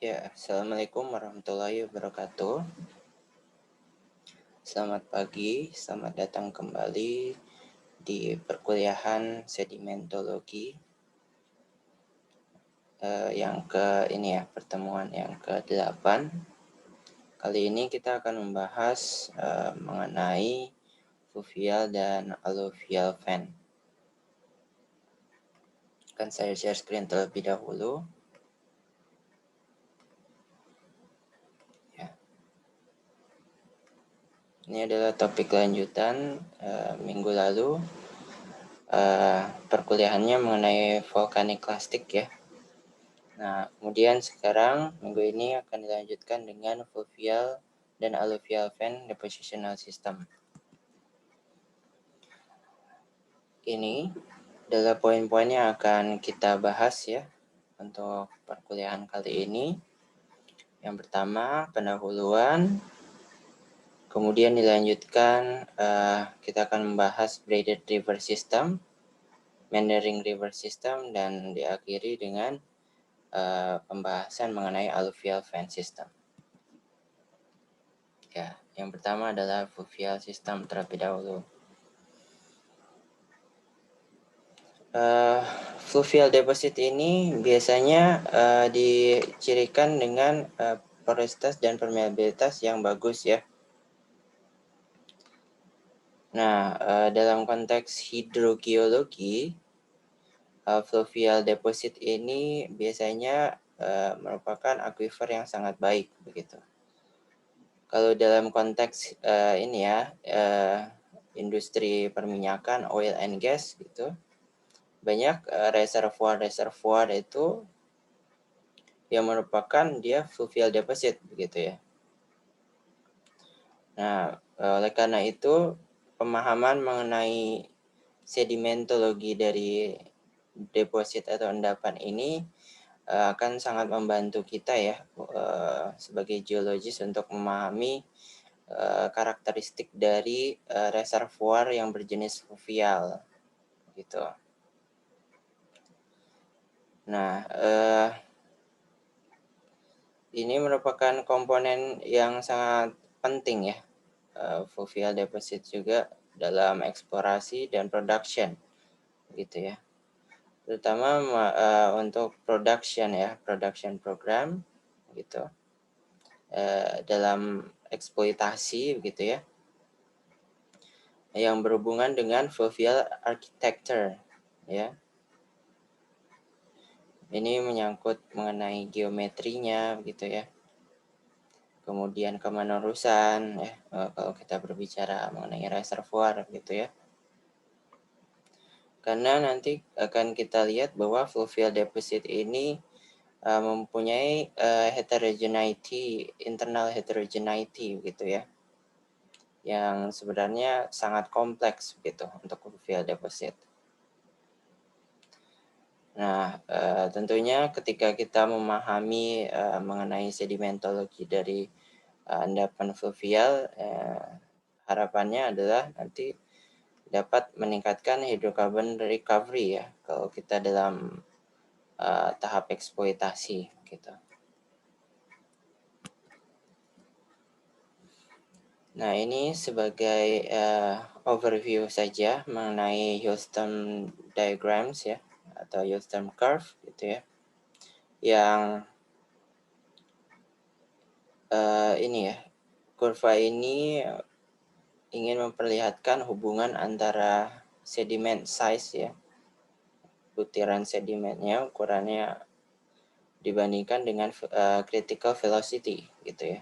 Ya, Assalamualaikum warahmatullahi wabarakatuh. Selamat pagi, selamat datang kembali di perkuliahan sedimentologi yang ini ya, pertemuan yang ke-8. Kali ini kita akan membahas mengenai fluvial dan alluvial fan. Akan saya share screen terlebih dahulu. Ini adalah topik lanjutan minggu lalu. Perkuliahannya mengenai vulkaniklastik ya. Nah, kemudian sekarang minggu ini akan dilanjutkan dengan fluvial dan alluvial fan depositional system. Ini adalah poin-poin yang akan kita bahas ya untuk perkuliahan kali ini. Yang pertama, pendahuluan. Kemudian dilanjutkan kita akan membahas braided river system, meandering river system, dan diakhiri dengan pembahasan mengenai alluvial fan system. Ya, yang pertama adalah fluvial system terlebih dahulu. Fluvial deposit ini biasanya dicirikan dengan porositas dan permeabilitas yang bagus ya. Nah, dalam konteks hidrogeologi, fluvial deposit ini biasanya merupakan aquifer yang sangat baik begitu. Kalau dalam konteks ini ya, industri perminyakan, oil and gas gitu, banyak reservoir itu yang merupakan dia fluvial deposit begitu ya. Nah, oleh karena itu pemahaman mengenai sedimentologi dari deposit atau endapan ini akan sangat membantu kita ya sebagai geologis untuk memahami karakteristik dari reservoir yang berjenis fluvial gitu. Nah, ini merupakan komponen yang sangat penting ya, fluvial deposit juga dalam eksplorasi dan production gitu ya. Terutama untuk production ya, production program gitu. Dalam eksploitasi begitu ya. Yang berhubungan dengan fluvial architecture ya. Ini menyangkut mengenai geometrinya gitu ya. Kemudian kemanurusan ya, kalau kita berbicara mengenai reservoir gitu ya. Karena nanti akan kita lihat bahwa fluvial deposit ini mempunyai heterogeneity, internal heterogeneity gitu ya. Yang sebenarnya sangat kompleks gitu untuk fluvial deposit. Nah, tentunya ketika kita memahami mengenai sedimentologi dari endapan fluvial, harapannya adalah nanti dapat meningkatkan hydrocarbon recovery ya kalau kita dalam tahap eksploitasi gitu. Nah, ini sebagai overview saja mengenai Hillstorm diagrams ya atau Hillstorm curve gitu ya. Yang ini ya, kurva ini ingin memperlihatkan hubungan antara sedimen size ya, butiran sedimennya ukurannya dibandingkan dengan critical velocity gitu ya.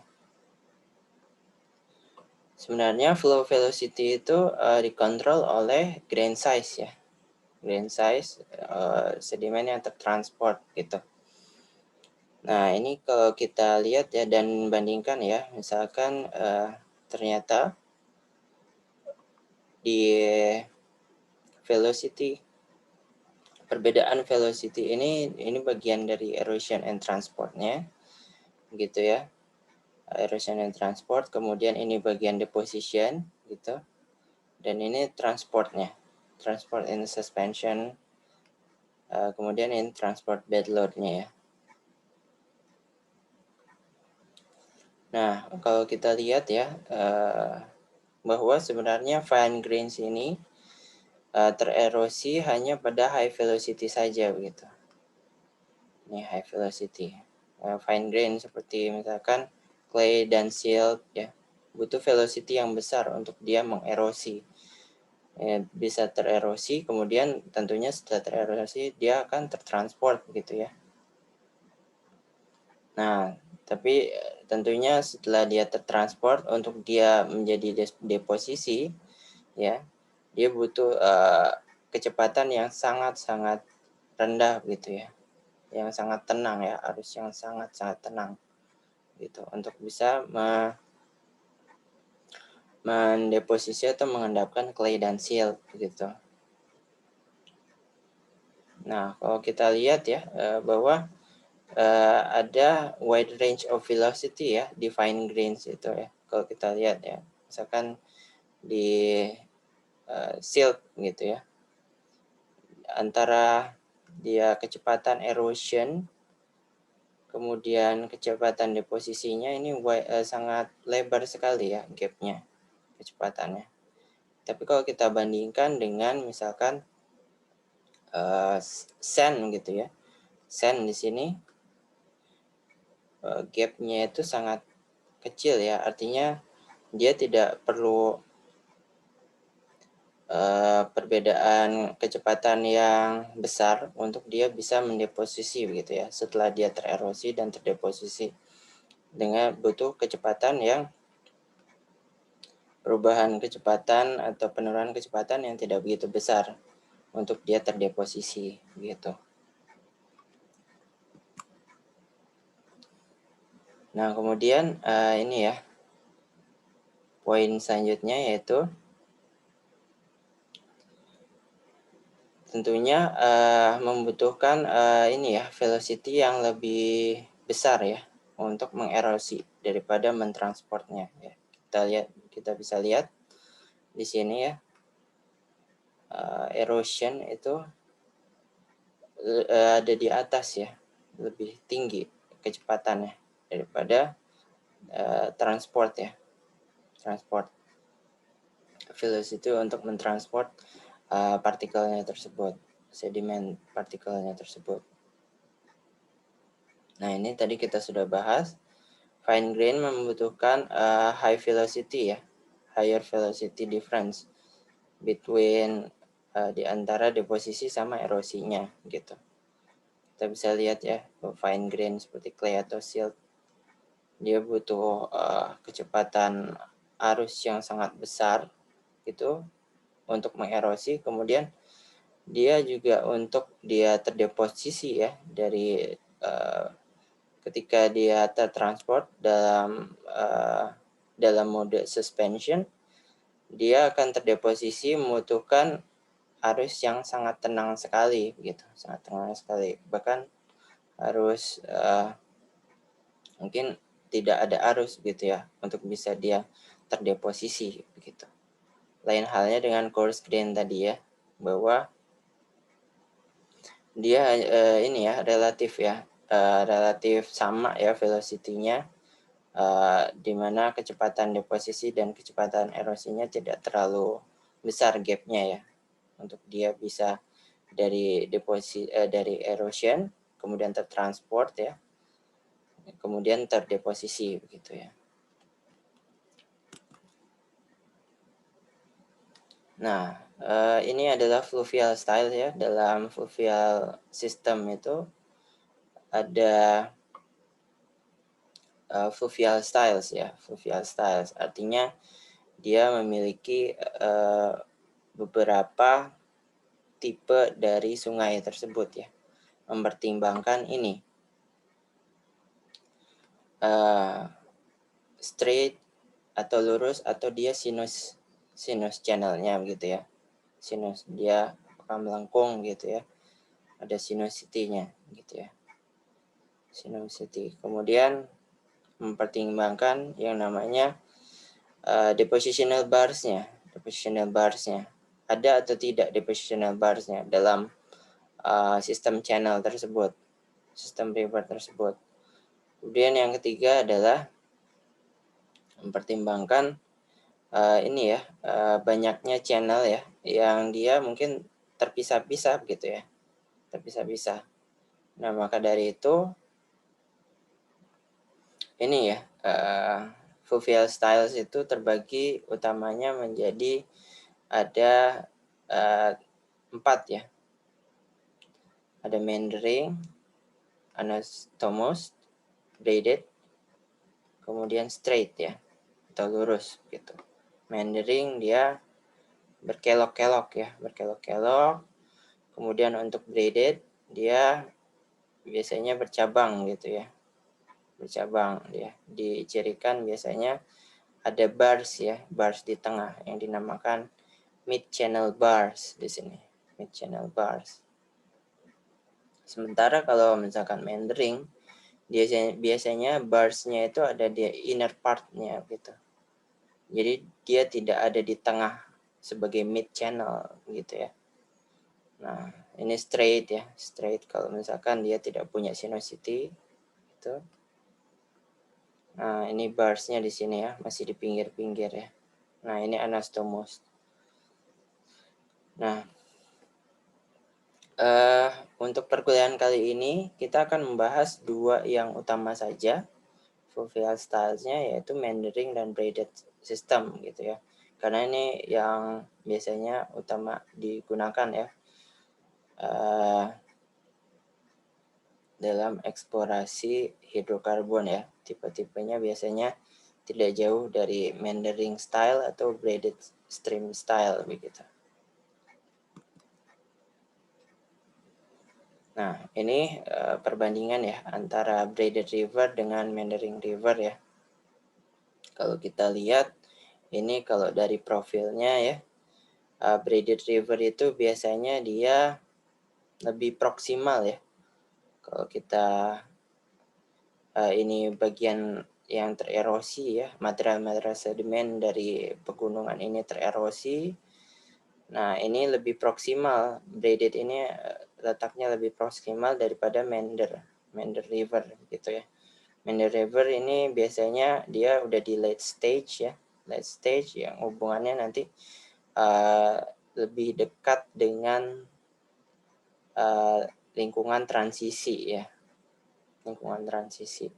Sebenarnya flow velocity itu dikontrol oleh grain size ya. Grain size sedimen yang tertransport gitu. Nah, ini kalau kita lihat ya dan bandingkan ya, misalkan ternyata di velocity, perbedaan velocity ini bagian dari erosion and transportnya gitu ya. Erosion and transport, kemudian ini bagian deposition gitu. Dan ini transportnya, transport in suspension, kemudian ini transport bed load-nya ya. Nah, kalau kita lihat ya, bahwa sebenarnya fine grains ini tererosi hanya pada high velocity saja begitu. Ini high velocity. Fine grain seperti misalkan clay dan silt ya, butuh velocity yang besar untuk dia mengerosi. Bisa tererosi, kemudian tentunya setelah tererosi dia akan tertransport begitu ya. Nah, tapi tentunya setelah dia tertransport untuk dia menjadi deposisi ya, dia butuh kecepatan yang sangat-sangat rendah gitu ya, yang sangat tenang ya, arus yang sangat-sangat tenang gitu untuk bisa mendeposisi atau mengendapkan clay dan silt begitu. Nah, kalau kita lihat ya bahwa ada wide range of velocity ya di fine grains itu ya. Kalau kita lihat ya, misalkan di silt gitu ya, antara dia kecepatan erosion kemudian kecepatan deposisinya ini sangat lebar sekali ya gapnya kecepatannya. Tapi kalau kita bandingkan dengan misalkan sand gitu ya, sand di sini gapnya itu sangat kecil ya, artinya dia tidak perlu perbedaan kecepatan yang besar untuk dia bisa mendeposisi begitu ya, setelah dia tererosi dan terdeposisi, dengan butuh kecepatan yang perubahan kecepatan atau penurunan kecepatan yang tidak begitu besar untuk dia terdeposisi gitu. Nah, kemudian ini ya, poin selanjutnya yaitu tentunya membutuhkan ini ya, velocity yang lebih besar ya untuk mengerosi daripada mentransportnya ya. Kita bisa lihat di sini ya, erosion itu ada di atas ya, lebih tinggi kecepatannya daripada transport ya, transport velocity untuk mentransport partikelnya tersebut, sedimen partikelnya tersebut. Nah, ini tadi kita sudah bahas, fine grain membutuhkan high velocity ya, higher velocity difference between di antara deposisi sama erosinya gitu. Kita bisa lihat ya, fine grain seperti clay atau silt, dia butuh kecepatan arus yang sangat besar gitu untuk mengerosi, kemudian dia juga untuk dia terdeposisi ya dari ketika dia tertransport dalam mode suspension, dia akan terdeposisi membutuhkan arus yang sangat tenang sekali begitu, sangat tenang sekali, bahkan harus mungkin tidak ada arus gitu ya untuk bisa dia terdeposisi begitu. Lain halnya dengan coarse grain tadi ya, bahwa dia ini ya relatif sama ya velocity-nya, di mana kecepatan deposisi dan kecepatan erosinya tidak terlalu besar gap-nya ya untuk dia bisa dari dari erosion kemudian tertransport ya, kemudian terdeposisi begitu ya. Nah, ini adalah fluvial style ya. Dalam fluvial system itu ada fluvial styles ya. Fluvial styles artinya dia memiliki beberapa tipe dari sungai tersebut ya. Mempertimbangkan ini straight atau lurus atau dia sinus channelnya begitu ya. Sinus dia akan melengkung gitu ya. Ada sinuosity-nya gitu ya. Sinuosity. Kemudian mempertimbangkan yang namanya depositional bars-nya. Depositional bars-nya. Ada atau tidak depositional bars-nya dalam sistem channel tersebut, sistem river tersebut. Kemudian yang ketiga adalah mempertimbangkan ini ya, banyaknya channel ya, yang dia mungkin terpisah-pisah begitu ya, terpisah-pisah. Nah, maka dari itu ini ya, Fluvial Styles itu terbagi utamanya menjadi ada 4 ya. Ada meandering, anastomos, braided, kemudian straight ya, atau lurus gitu. Meandering dia berkelok-kelok ya, berkelok-kelok. Kemudian untuk braided dia biasanya bercabang gitu ya, bercabang dia. Dicirikan biasanya ada bars ya, bars di tengah yang dinamakan mid channel bars di sini, mid channel bars. Sementara kalau misalkan meandering, biasanya barsnya itu ada di inner partnya gitu. Jadi dia tidak ada di tengah sebagai mid channel gitu ya. Nah, ini straight ya, straight kalau misalkan dia tidak punya sinuosity gitu. Nah, ini barsnya di sini ya, masih di pinggir-pinggir ya. Nah, ini anastomos. Nah, untuk perkuliahan kali ini kita akan membahas 2 yang utama saja Fluvial Styles-nya, yaitu meandering dan braided system gitu ya. Karena ini yang biasanya utama digunakan ya dalam eksplorasi hidrokarbon ya. Tipe-tipenya biasanya tidak jauh dari meandering style atau braided stream style begitu. Nah, ini perbandingan ya antara braided river dengan meandering river ya. Kalau kita lihat ini kalau dari profilnya ya, braided river itu biasanya dia lebih proksimal ya. Kalau kita ini bagian yang tererosi ya, material-material sedimen dari pegunungan ini tererosi. Nah, ini lebih proksimal, braided ini letaknya lebih proksimal daripada Meander River gitu ya. Meander River ini biasanya dia udah di late stage ya, late stage yang hubungannya nanti lebih dekat dengan lingkungan transisi ya, lingkungan transisi.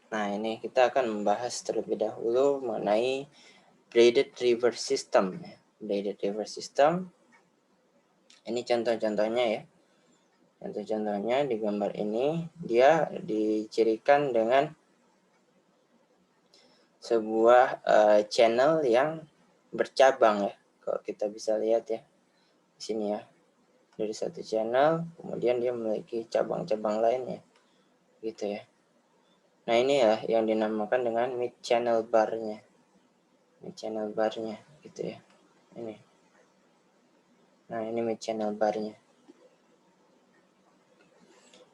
Nah, ini kita akan membahas terlebih dahulu mengenai braided river system. Braided river system, ini contoh-contohnya ya. Contoh-contohnya di gambar ini, dia dicirikan dengan sebuah channel yang bercabang ya. Kalau kita bisa lihat ya, di sini ya. Dari satu channel, kemudian dia memiliki cabang-cabang lainnya. Gitu ya. Nah, ini ya yang dinamakan dengan mid channel bar-nya. Mid channel bar-nya gitu ya. Ini. Nah, ini mid channel bar-nya.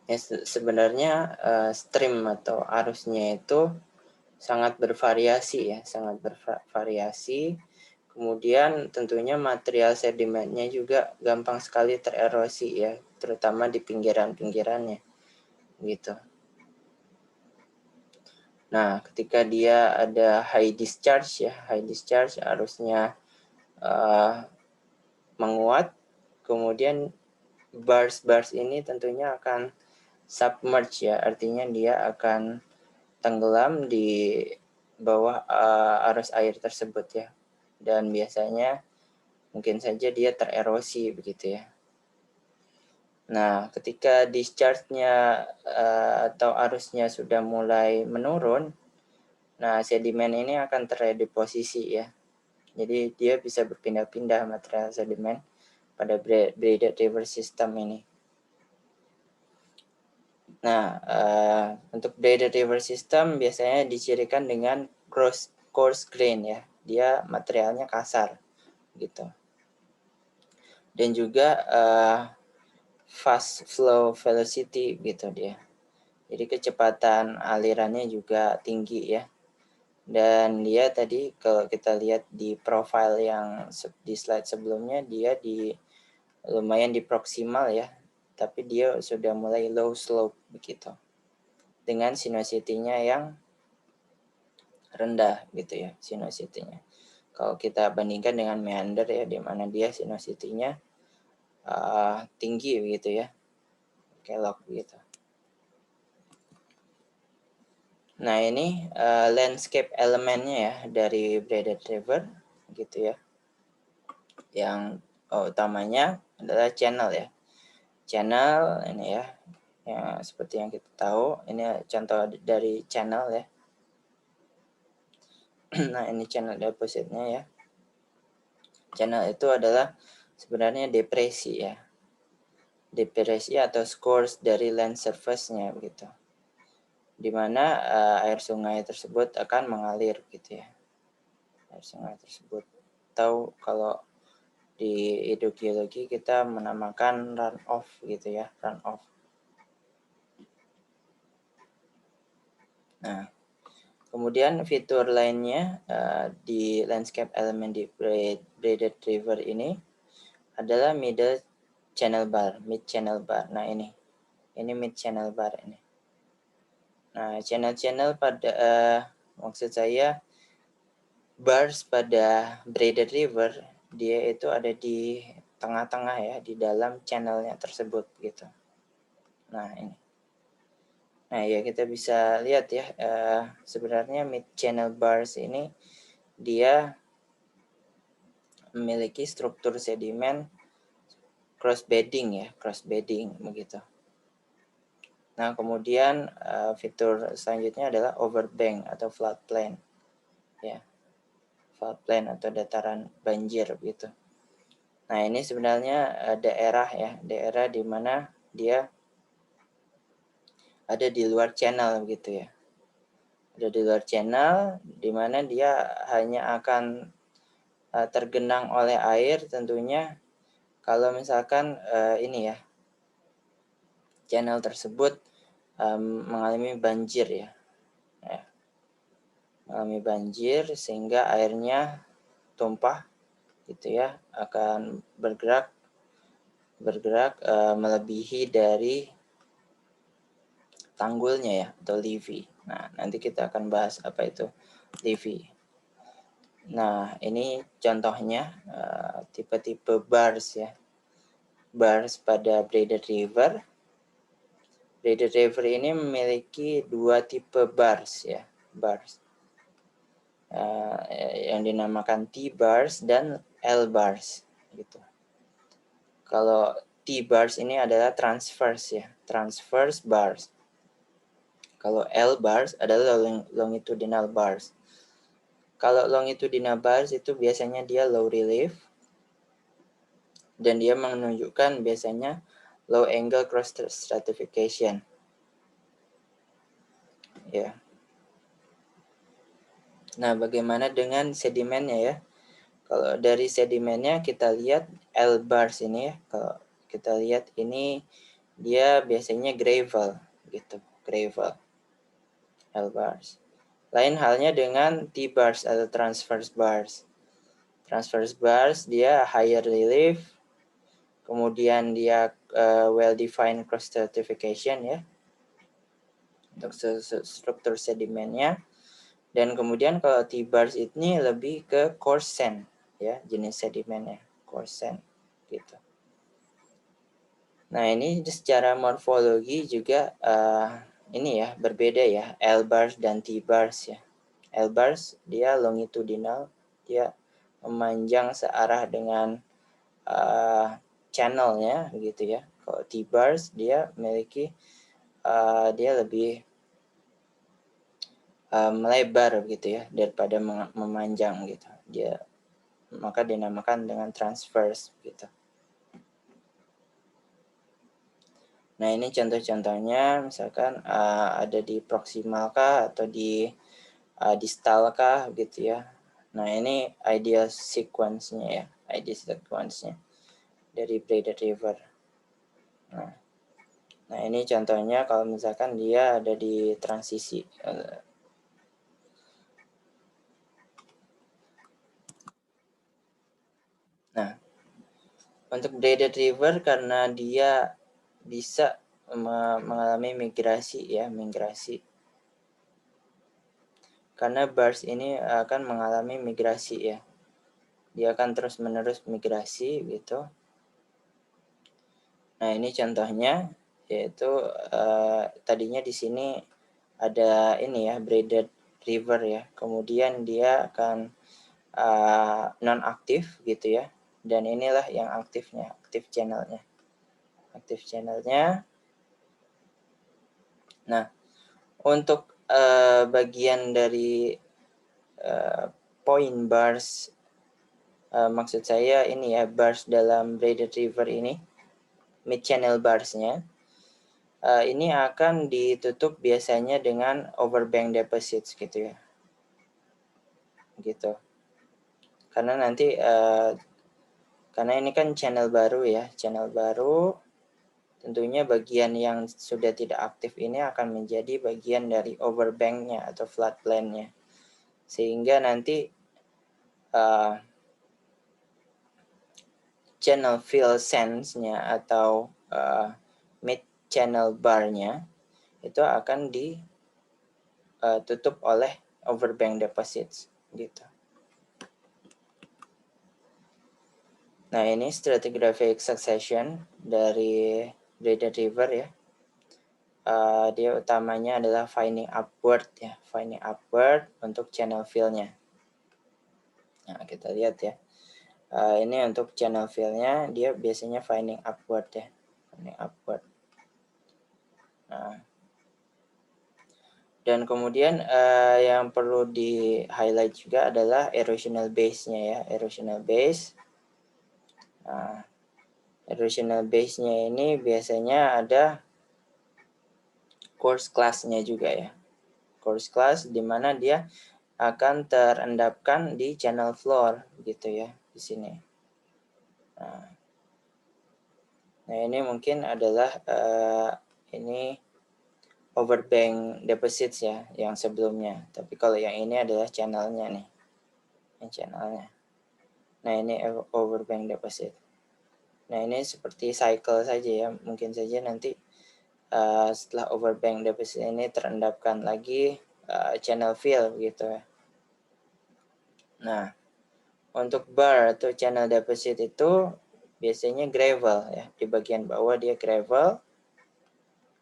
Ya, sebenarnya stream atau arusnya itu sangat bervariasi ya, sangat bervariasi. Kemudian tentunya material sedimennya juga gampang sekali tererosi ya, terutama di pinggiran-pinggirannya gitu. Nah, ketika dia ada high discharge ya, high discharge arusnya menguat, kemudian bars ini tentunya akan submerge ya, artinya dia akan tenggelam di bawah arus air tersebut ya, dan biasanya mungkin saja dia tererosi begitu ya. Nah, ketika discharge-nya atau arusnya sudah mulai menurun, nah sedimen ini akan terdeposisi ya. Jadi dia bisa berpindah-pindah material sedimen pada braided river system ini. Nah, untuk braided river system biasanya dicirikan dengan coarse grain ya. Dia materialnya kasar gitu. Dan juga fast flow velocity gitu dia. Jadi kecepatan alirannya juga tinggi ya. Dan dia tadi kalau kita lihat di profile yang di slide sebelumnya, dia lumayan di proksimal ya. Tapi dia sudah mulai low slope begitu. dengan sinuosity-nya yang rendah gitu ya, sinuosity-nya. Kalau kita bandingkan dengan meander ya, di mana dia sinuosity-nya tinggi begitu ya, kelok gitu. Nah ini landscape elemennya ya dari Braided River gitu ya. Yang utamanya adalah channel ya. Channel ini ya, seperti yang kita tahu, ini contoh dari channel ya. Nah ini channel depositnya ya. Channel itu adalah sebenarnya depresi ya. Depresi atau scores dari land surface-nya begitu. Di mana air sungai tersebut akan mengalir gitu ya. Air sungai tersebut. Tahu kalau di hidrogeologi kita menamakan runoff gitu ya, runoff. Nah, kemudian fitur lainnya di landscape element di Braided River ini adalah middle channel bar, mid channel bar. Nah ini mid channel bar ini. Nah channel-channel pada maksud saya bars pada Braided River dia itu ada di tengah-tengah ya, di dalam channelnya tersebut gitu. Nah ini. Nah ya kita bisa lihat ya sebenarnya mid channel bars ini dia memiliki struktur sedimen cross bedding ya, cross bedding begitu. Nah kemudian fitur selanjutnya adalah overbank atau floodplain ya, floodplain atau dataran banjir begitu. Nah ini sebenarnya daerah ya, daerah di mana dia ada di luar channel gitu ya. Ada di luar channel di mana dia hanya akan tergenang oleh air tentunya kalau misalkan ini ya, channel tersebut mengalami banjir ya. Mengalami banjir sehingga airnya tumpah gitu ya, akan bergerak melebihi dari tanggulnya ya, atau levee. Nah nanti kita akan bahas apa itu levee. Nah ini contohnya tipe-tipe bars ya, bars pada Braided River. Braided River ini memiliki dua tipe bars ya, bars yang dinamakan T-bars dan L-bars gitu. Kalau T-bars ini adalah transverse ya, transverse bars. Kalau L-bars adalah longitudinal bars. Kalau longitudinal bars itu biasanya dia low relief dan dia menunjukkan biasanya low angle cross stratification. Ya. Nah, bagaimana dengan sedimennya ya? Kalau dari sedimennya kita lihat L bars ini ya. Kalau kita lihat ini dia biasanya gravel gitu, gravel. L bars. Lain halnya dengan T bars atau transverse bars. Transverse bars dia higher relief, kemudian dia well defined cross stratification ya untuk struktur sedimennya. Dan kemudian kalau T-bars ini lebih ke coarse sand ya, jenis sedimennya coarse sand gitu. Nah ini secara morfologi juga ini ya berbeda ya, L-bars dan T-bars ya. L-bars dia longitudinal, dia memanjang searah dengan channelnya gitu ya. Kalau T-bars dia memiliki dia lebih melebar gitu ya daripada memanjang gitu. Dia maka dinamakan dengan transverse gitu. Nah ini contoh-contohnya misalkan ada di proximal kah atau di distal kah gitu ya. Nah ini ideal sequence-nya ya, ideal sequence-nya dari Braided River. Nah ini contohnya kalau misalkan dia ada di transisi. Nah untuk Braided River karena dia bisa mengalami migrasi ya, migrasi. Karena bars ini akan mengalami migrasi ya. Dia akan terus-menerus migrasi gitu. Nah, ini contohnya yaitu tadinya di sini ada ini ya, braided river ya. Kemudian dia akan non-aktif gitu ya. Dan inilah yang aktifnya, aktif channelnya. Aktif channelnya. Nah, untuk bagian dari point bars, maksud saya ini ya, bars dalam braided river ini, mid channel barsnya, ini akan ditutup biasanya dengan overbank deposits gitu ya, gitu. Karena nanti karena ini kan channel baru ya, channel baru, tentunya bagian yang sudah tidak aktif ini akan menjadi bagian dari overbanknya atau floodplainnya, sehingga nanti channel fill sense-nya atau mid channel bar-nya itu akan ditutup oleh overbank deposits gitu. Nah, ini stratigraphic succession dari braided river ya. Dia utamanya adalah finding upward ya, finding upward untuk channel fill-nya. Nah, kita lihat ya. Ini untuk channel fill-nya, dia biasanya finding upward ya, finding upward. Nah, dan kemudian yang perlu di highlight juga adalah erosional base-nya ya, erosional base. Nah, erosional base-nya ini biasanya ada course class-nya juga ya. Course class di mana dia akan terendapkan di channel floor gitu ya, di sini. Nah, ini mungkin adalah ini overbank deposits ya yang sebelumnya. Tapi kalau yang ini adalah channelnya nih, yang channelnya. Nah, ini overbank deposit. Nah, ini seperti cycle saja ya. Mungkin saja nanti setelah overbank deposit ini terendapkan lagi channel fill gitu ya. Nah, untuk bar atau channel deposit itu biasanya gravel ya. Di bagian bawah dia gravel.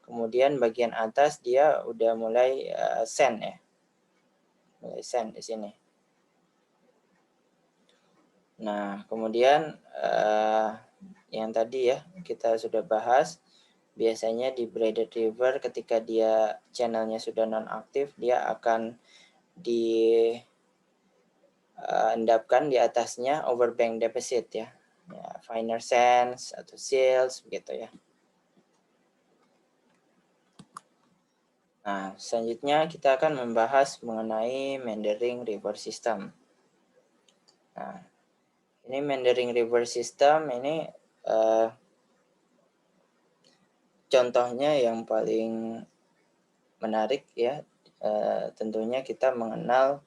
Kemudian bagian atas dia udah mulai sand ya. Mulai sand di sini. Nah, kemudian yang tadi ya kita sudah bahas, biasanya di braided river ketika dia channelnya sudah non-aktif, dia akan diendapkan di atasnya overbank deposit ya, finer sands atau silts begitu ya. Nah, selanjutnya kita akan membahas mengenai meandering river system. Nah, ini meandering river system ini contohnya yang paling menarik ya, tentunya kita mengenal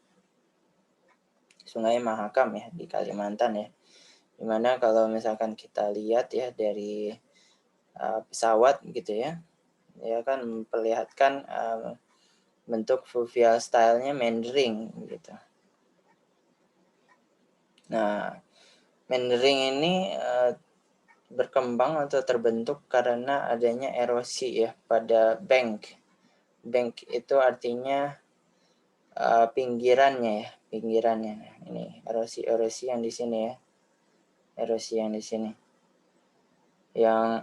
Sungai Mahakam ya di Kalimantan ya. Dimana kalau misalkan kita lihat ya dari pesawat gitu ya, dia kan memperlihatkan bentuk fluvial style-nya meandering gitu. Nah, meandering ini berkembang atau terbentuk karena adanya erosi ya pada bank. Bank itu artinya pinggirannya ya, pinggirannya. Ini erosi yang di sini ya, erosi yang di sini, yang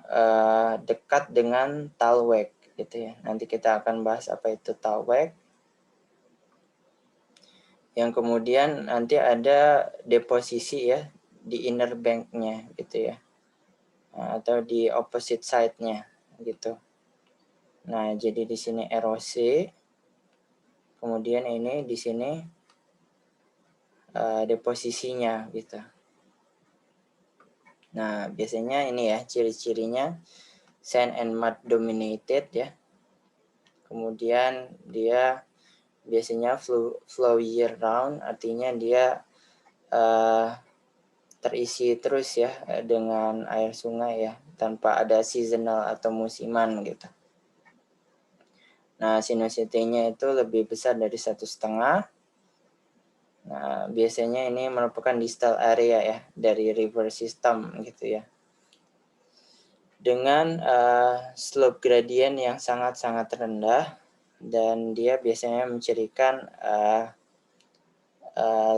dekat dengan talweg gitu ya. Nanti kita akan bahas apa itu talweg. Yang kemudian nanti ada deposisi ya di inner banknya gitu ya, atau di opposite side-nya gitu. Nah, jadi di sini erosi, kemudian ini di sini deposisinya gitu. Nah, biasanya ini ya ciri-cirinya sand and mud dominated ya. Kemudian dia biasanya flow year round, artinya dia terisi terus ya dengan air sungai ya, tanpa ada seasonal atau musiman gitu. Nah, sinusitinya itu lebih besar dari 1,5. Nah, biasanya ini merupakan distal area ya dari river system gitu ya. Dengan slope gradient yang sangat-sangat rendah, dan dia biasanya mencirikan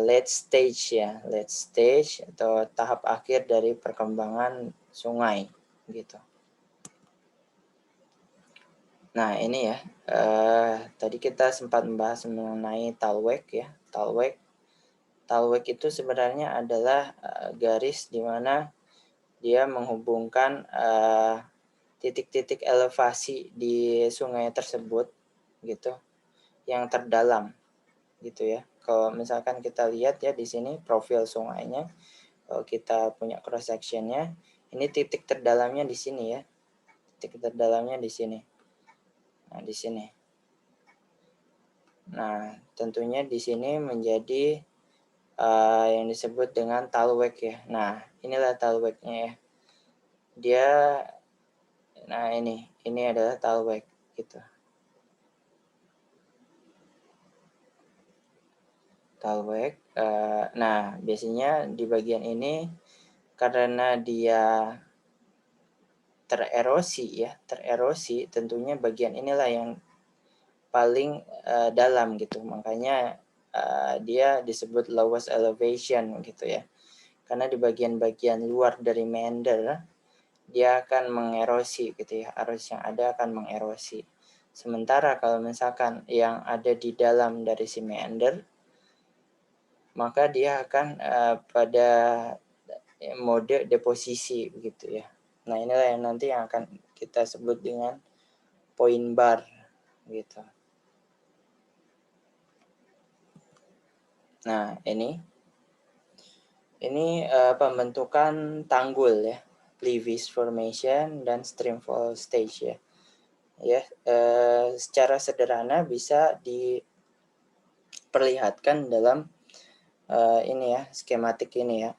late stage ya, late stage atau tahap akhir dari perkembangan sungai gitu. Nah, ini ya, tadi kita sempat membahas mengenai talweg ya. Talweg itu sebenarnya adalah garis di mana dia menghubungkan titik-titik elevasi di sungai tersebut gitu, yang terdalam gitu ya. Kalau misalkan kita lihat ya di sini profil sungainya, kalau kita punya cross sectionnya, ini titik terdalamnya di sini ya, titik terdalamnya di sini. Nah, di sini. Nah, tentunya di sini menjadi yang disebut dengan talweg ya. Nah, inilah talwegnya ya. Dia, nah ini adalah talweg gitu. Talweg. Nah, biasanya di bagian ini karena dia tererosi, tentunya bagian inilah yang paling dalam gitu, makanya dia disebut lowest elevation gitu ya, karena di bagian-bagian luar dari meander dia akan mengerosi gitu ya, arus yang ada akan mengerosi. Sementara kalau misalkan yang ada di dalam dari si meander, maka dia akan pada mode deposisi begitu ya. Nah, inilah yang nanti yang akan kita sebut dengan point bar gitu. Nah, ini pembentukan tanggul ya, Levis formation dan streamfall stage ya. Ya, secara sederhana bisa diperlihatkan dalam ini ya, skematik ini ya.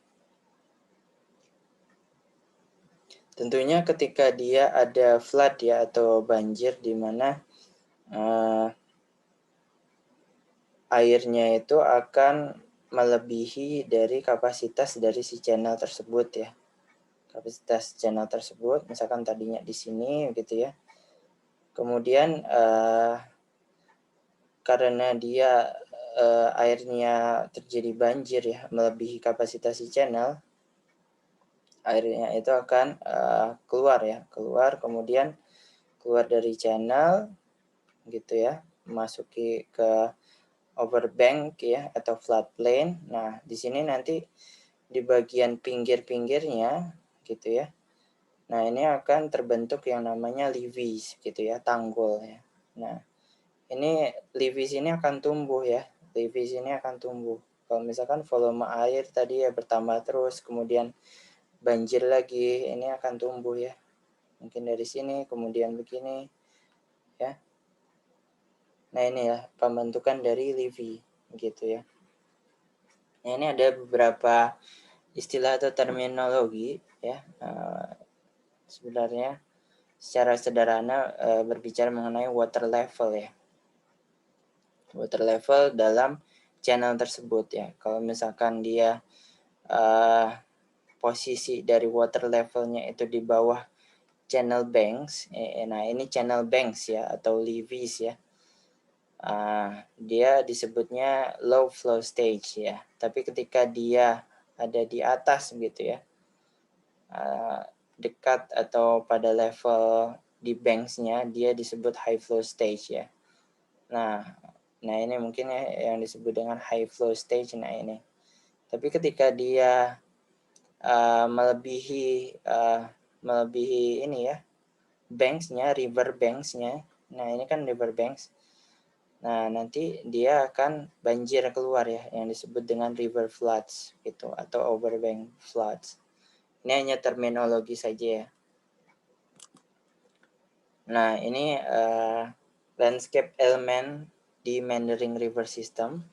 Tentunya ketika dia ada flood ya atau banjir di mana airnya itu akan melebihi dari kapasitas dari si channel tersebut ya. Kapasitas channel tersebut misalkan tadinya di sini gitu ya. Kemudian karena dia airnya terjadi banjir ya, melebihi kapasitas si channel, airnya itu akan keluar kemudian keluar dari channel gitu ya, memasuki ke overbank ya atau floodplain. Nah, di sini nanti di bagian pinggir-pinggirnya gitu ya. Nah, ini akan terbentuk yang namanya levees gitu ya, tanggul ya. Nah, ini levees ini akan tumbuh ya. Levees ini akan tumbuh. Kalau misalkan volume air tadi ya bertambah terus, kemudian banjir lagi, ini akan tumbuh ya. Mungkin dari sini, kemudian begini ya. Nah, ini ya pembentukan dari levee gitu ya. Nah, ini ada beberapa istilah atau terminologi ya. Sebenarnya secara sederhana berbicara mengenai water level ya. Water level dalam channel tersebut ya. Kalau misalkan dia posisi dari water levelnya itu di bawah channel banks, nah ini channel banks ya atau levees ya. Dia disebutnya low flow stage ya. Tapi ketika dia ada di atas gitu ya, dekat atau pada level di banksnya, dia disebut high flow stage ya. Nah ini mungkin ya yang disebut dengan high flow stage. Nah ini. Tapi ketika dia melebihi ini ya, banksnya, river banksnya. Nah ini kan river banks. Nah nanti dia akan banjir keluar ya, yang disebut dengan river floods gitu atau overbank floods. Ini hanya terminologi saja ya. Nah ini landscape element di meandering river system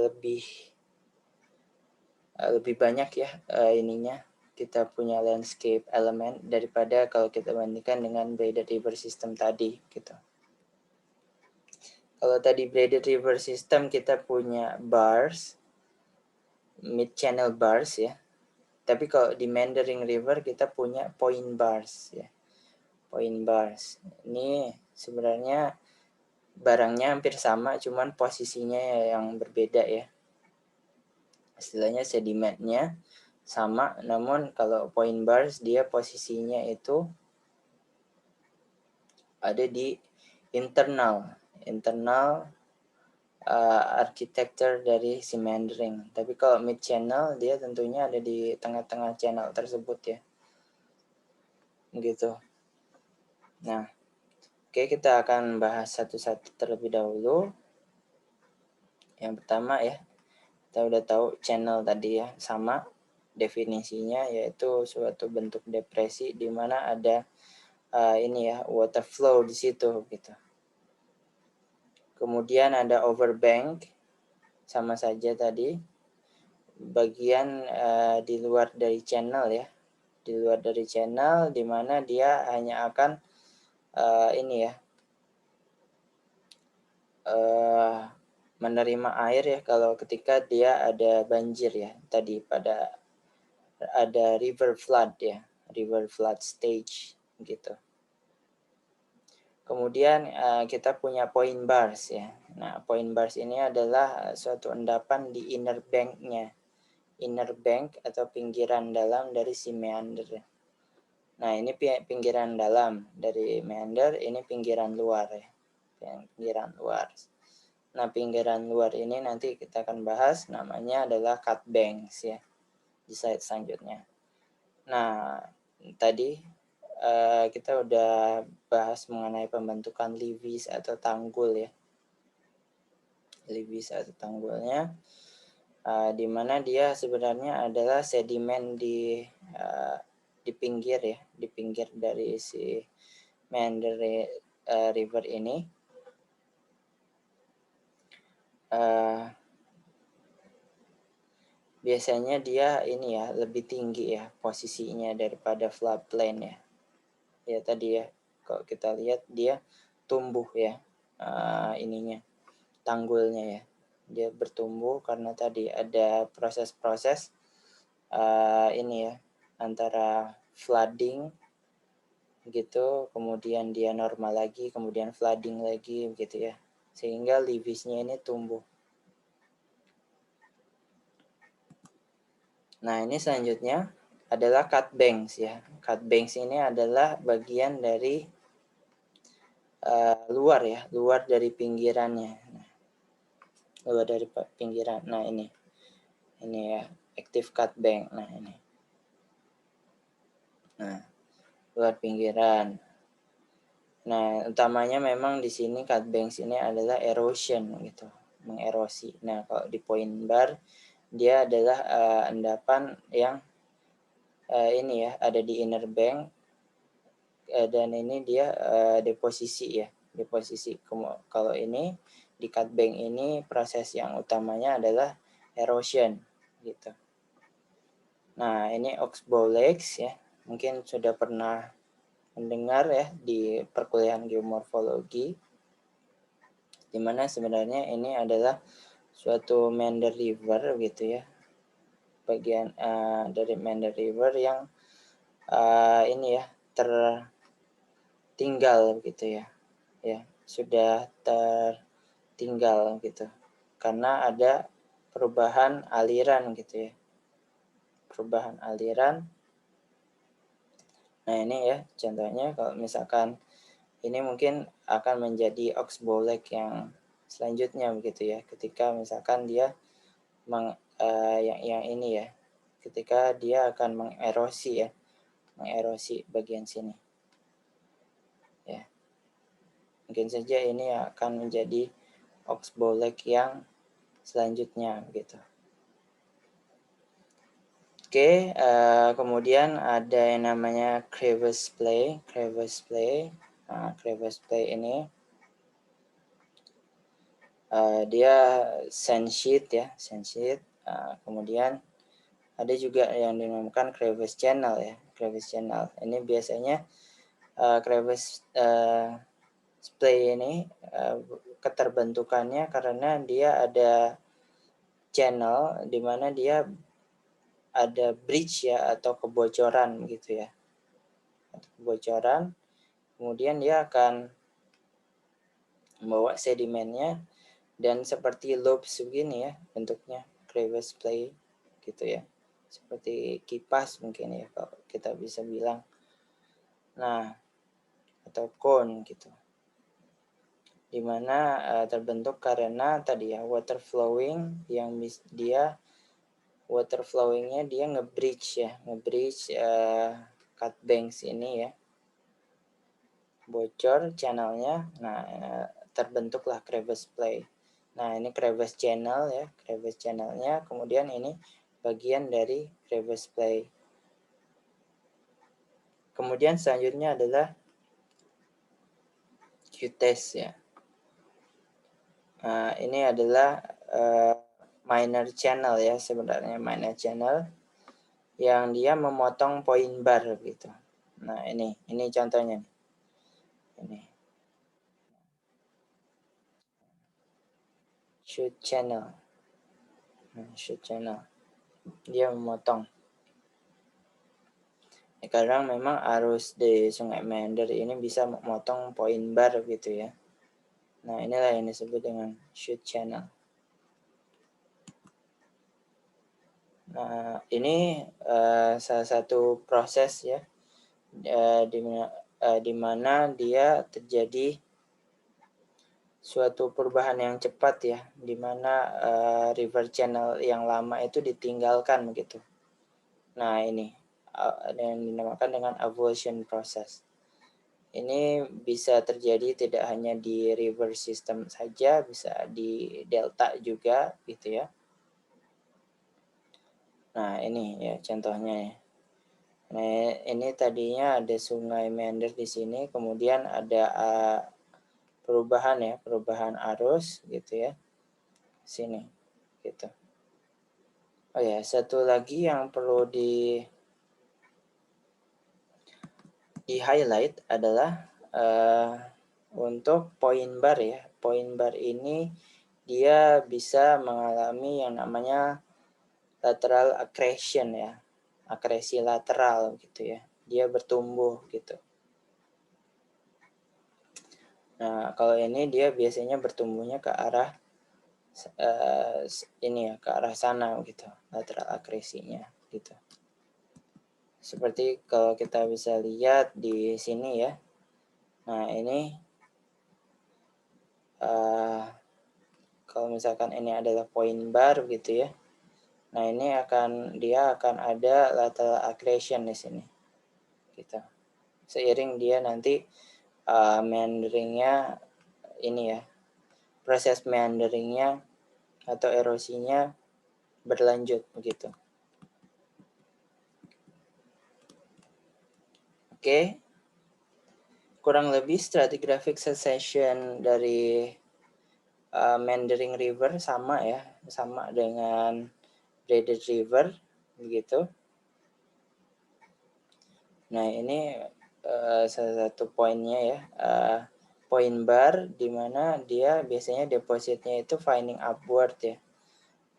lebih banyak ya ininya kita punya landscape element daripada kalau kita bandingkan dengan braided river system tadi gitu. Kalau tadi braided river system kita punya bars, mid channel bars ya. Tapi kalau di meandering river kita punya point bars ya. Point bars. Ini sebenarnya barangnya hampir sama, cuman posisinya yang berbeda ya. Istilahnya sedimennya sama, namun kalau point bars dia posisinya itu ada di internal architecture dari si meandering. Tapi kalau mid channel dia tentunya ada di tengah-tengah channel tersebut ya. Gitu. Nah, oke, kita akan bahas satu-satu terlebih dahulu. Yang pertama ya, kita udah tahu channel tadi ya, sama definisinya yaitu suatu bentuk depresi di mana ada ini ya, water flow di situ gitu. Kemudian ada overbank, sama saja tadi, bagian di luar dari channel ya, di luar dari channel di mana dia hanya akan ini ya, menerima air ya kalau ketika dia ada banjir ya, tadi pada ada river flood ya, river flood stage gitu. Kemudian kita punya point bars ya. Nah, point bars ini adalah suatu endapan di inner bank-nya. Inner bank atau pinggiran dalam dari si meander. Nah, ini pinggiran dalam dari meander, ini pinggiran luar ya. Pinggiran luar. Nah, pinggiran luar ini nanti kita akan bahas, namanya adalah cut banks ya, di slide selanjutnya. Nah, tadi kita udah bahas mengenai pembentukan levees atau tanggul ya. Levees atau tanggulnya, di mana dia sebenarnya adalah sedimen di pinggir ya, di pinggir dari si meander river ini. Biasanya dia ini ya lebih tinggi ya posisinya daripada floodplain ya. Ya tadi ya, kalau kita lihat dia tumbuh ya, ininya, tanggulnya ya. Dia bertumbuh karena tadi ada proses-proses ini ya, antara flooding gitu, kemudian dia normal lagi, kemudian flooding lagi gitu ya. Sehingga levees-nya ini tumbuh. Nah, ini selanjutnya adalah cut banks ya. Cut banks ini adalah bagian dari luar ya, luar dari pinggirannya. Nah, luar dari pinggiran. Nah, ini ya, active cut bank. Nah, ini. Nah, luar pinggiran. Nah, utamanya memang di sini cut banks ini adalah erosion gitu, mengerosi. Nah, kalau di point bar dia adalah endapan yang ini ya, ada di inner bank dan ini dia deposisi ya, deposisi. Kalau ini di cut bank ini proses yang utamanya adalah erosion gitu. Nah, ini oxbow lakes ya, mungkin sudah pernah mendengar ya di perkuliahan geomorfologi, di mana sebenarnya ini adalah suatu meander river gitu ya, bagian dari meander river yang ini ya tertinggal gitu ya, sudah tertinggal gitu karena ada perubahan aliran gitu ya, perubahan aliran. Nah, ini ya contohnya, kalau misalkan ini mungkin akan menjadi oxbow lake yang selanjutnya begitu ya, ketika misalkan dia yang ini ya, ketika dia akan mengerosi ya, mengerosi bagian sini ya, mungkin saja ini akan menjadi oxbow lake yang selanjutnya gitu. Oke, kemudian ada yang namanya crevice play. Crevice play, crevice play ini dia sand sheet ya, sand sheet. Kemudian Ada juga yang dinamakan crevice channel ya, crevice channel. Ini biasanya crevice splay ini keterbentukannya karena dia ada channel di mana dia ada breach ya atau kebocoran gitu ya. Kebocoran, kemudian dia akan membawa sedimennya dan seperti lobes begini ya bentuknya crevice splay gitu ya. Seperti kipas mungkin ya kalau kita bisa bilang. Nah, atau cone gitu. Dimana terbentuk karena tadi ya water flowing yang dia water flowingnya dia nge-breach ya, nge-breach cut banks ini ya, bocor channelnya. Nah, terbentuklah crevice splay. Nah, ini crevice channel ya, crevice channelnya. Kemudian ini bagian dari crevice splay. Kemudian selanjutnya adalah Q-test ya. Nah, ini adalah minor channel ya, sebenarnya minor channel yang dia memotong point bar gitu. Nah, ini contohnya. Ini shoot channel. Nah, shoot channel. Dia memotong. Ya, kadang memang arus di Sungai Meander ini bisa memotong point bar gitu ya. Nah, inilah yang disebut dengan shoot channel. Nah, ini salah satu proses ya, di mana dia terjadi suatu perubahan yang cepat ya, di mana river channel yang lama itu ditinggalkan begitu. Nah, ini yang dinamakan dengan avulsion process. Ini bisa terjadi tidak hanya di river system saja, bisa di delta juga gitu ya. Nah, ini ya contohnya ya. Nah, ini tadinya ada Sungai Meander di sini, kemudian ada perubahan ya, perubahan arus gitu ya. Sini gitu. Oh ya, satu lagi yang perlu di highlight adalah untuk point bar ya. Point bar ini dia bisa mengalami yang namanya lateral accretion ya. Akresi lateral gitu ya. Dia bertumbuh gitu. Nah, kalau ini dia biasanya bertumbuhnya ke arah ini ya, ke arah sana gitu, lateral akresinya gitu. Seperti kalau kita bisa lihat di sini ya. Nah, ini kalau misalkan ini adalah point bar gitu ya. Nah, ini dia akan ada lateral accretion di sini. Gitu. Seiring dia nanti meanderingnya ini ya. Proses meanderingnya atau erosinya berlanjut begitu. Oke. Kurang lebih stratigraphic succession dari meandering river sama ya, sama dengan braided river begitu. Nah, ini salah satu poinnya ya, point bar di mana dia biasanya depositnya itu finding upward ya,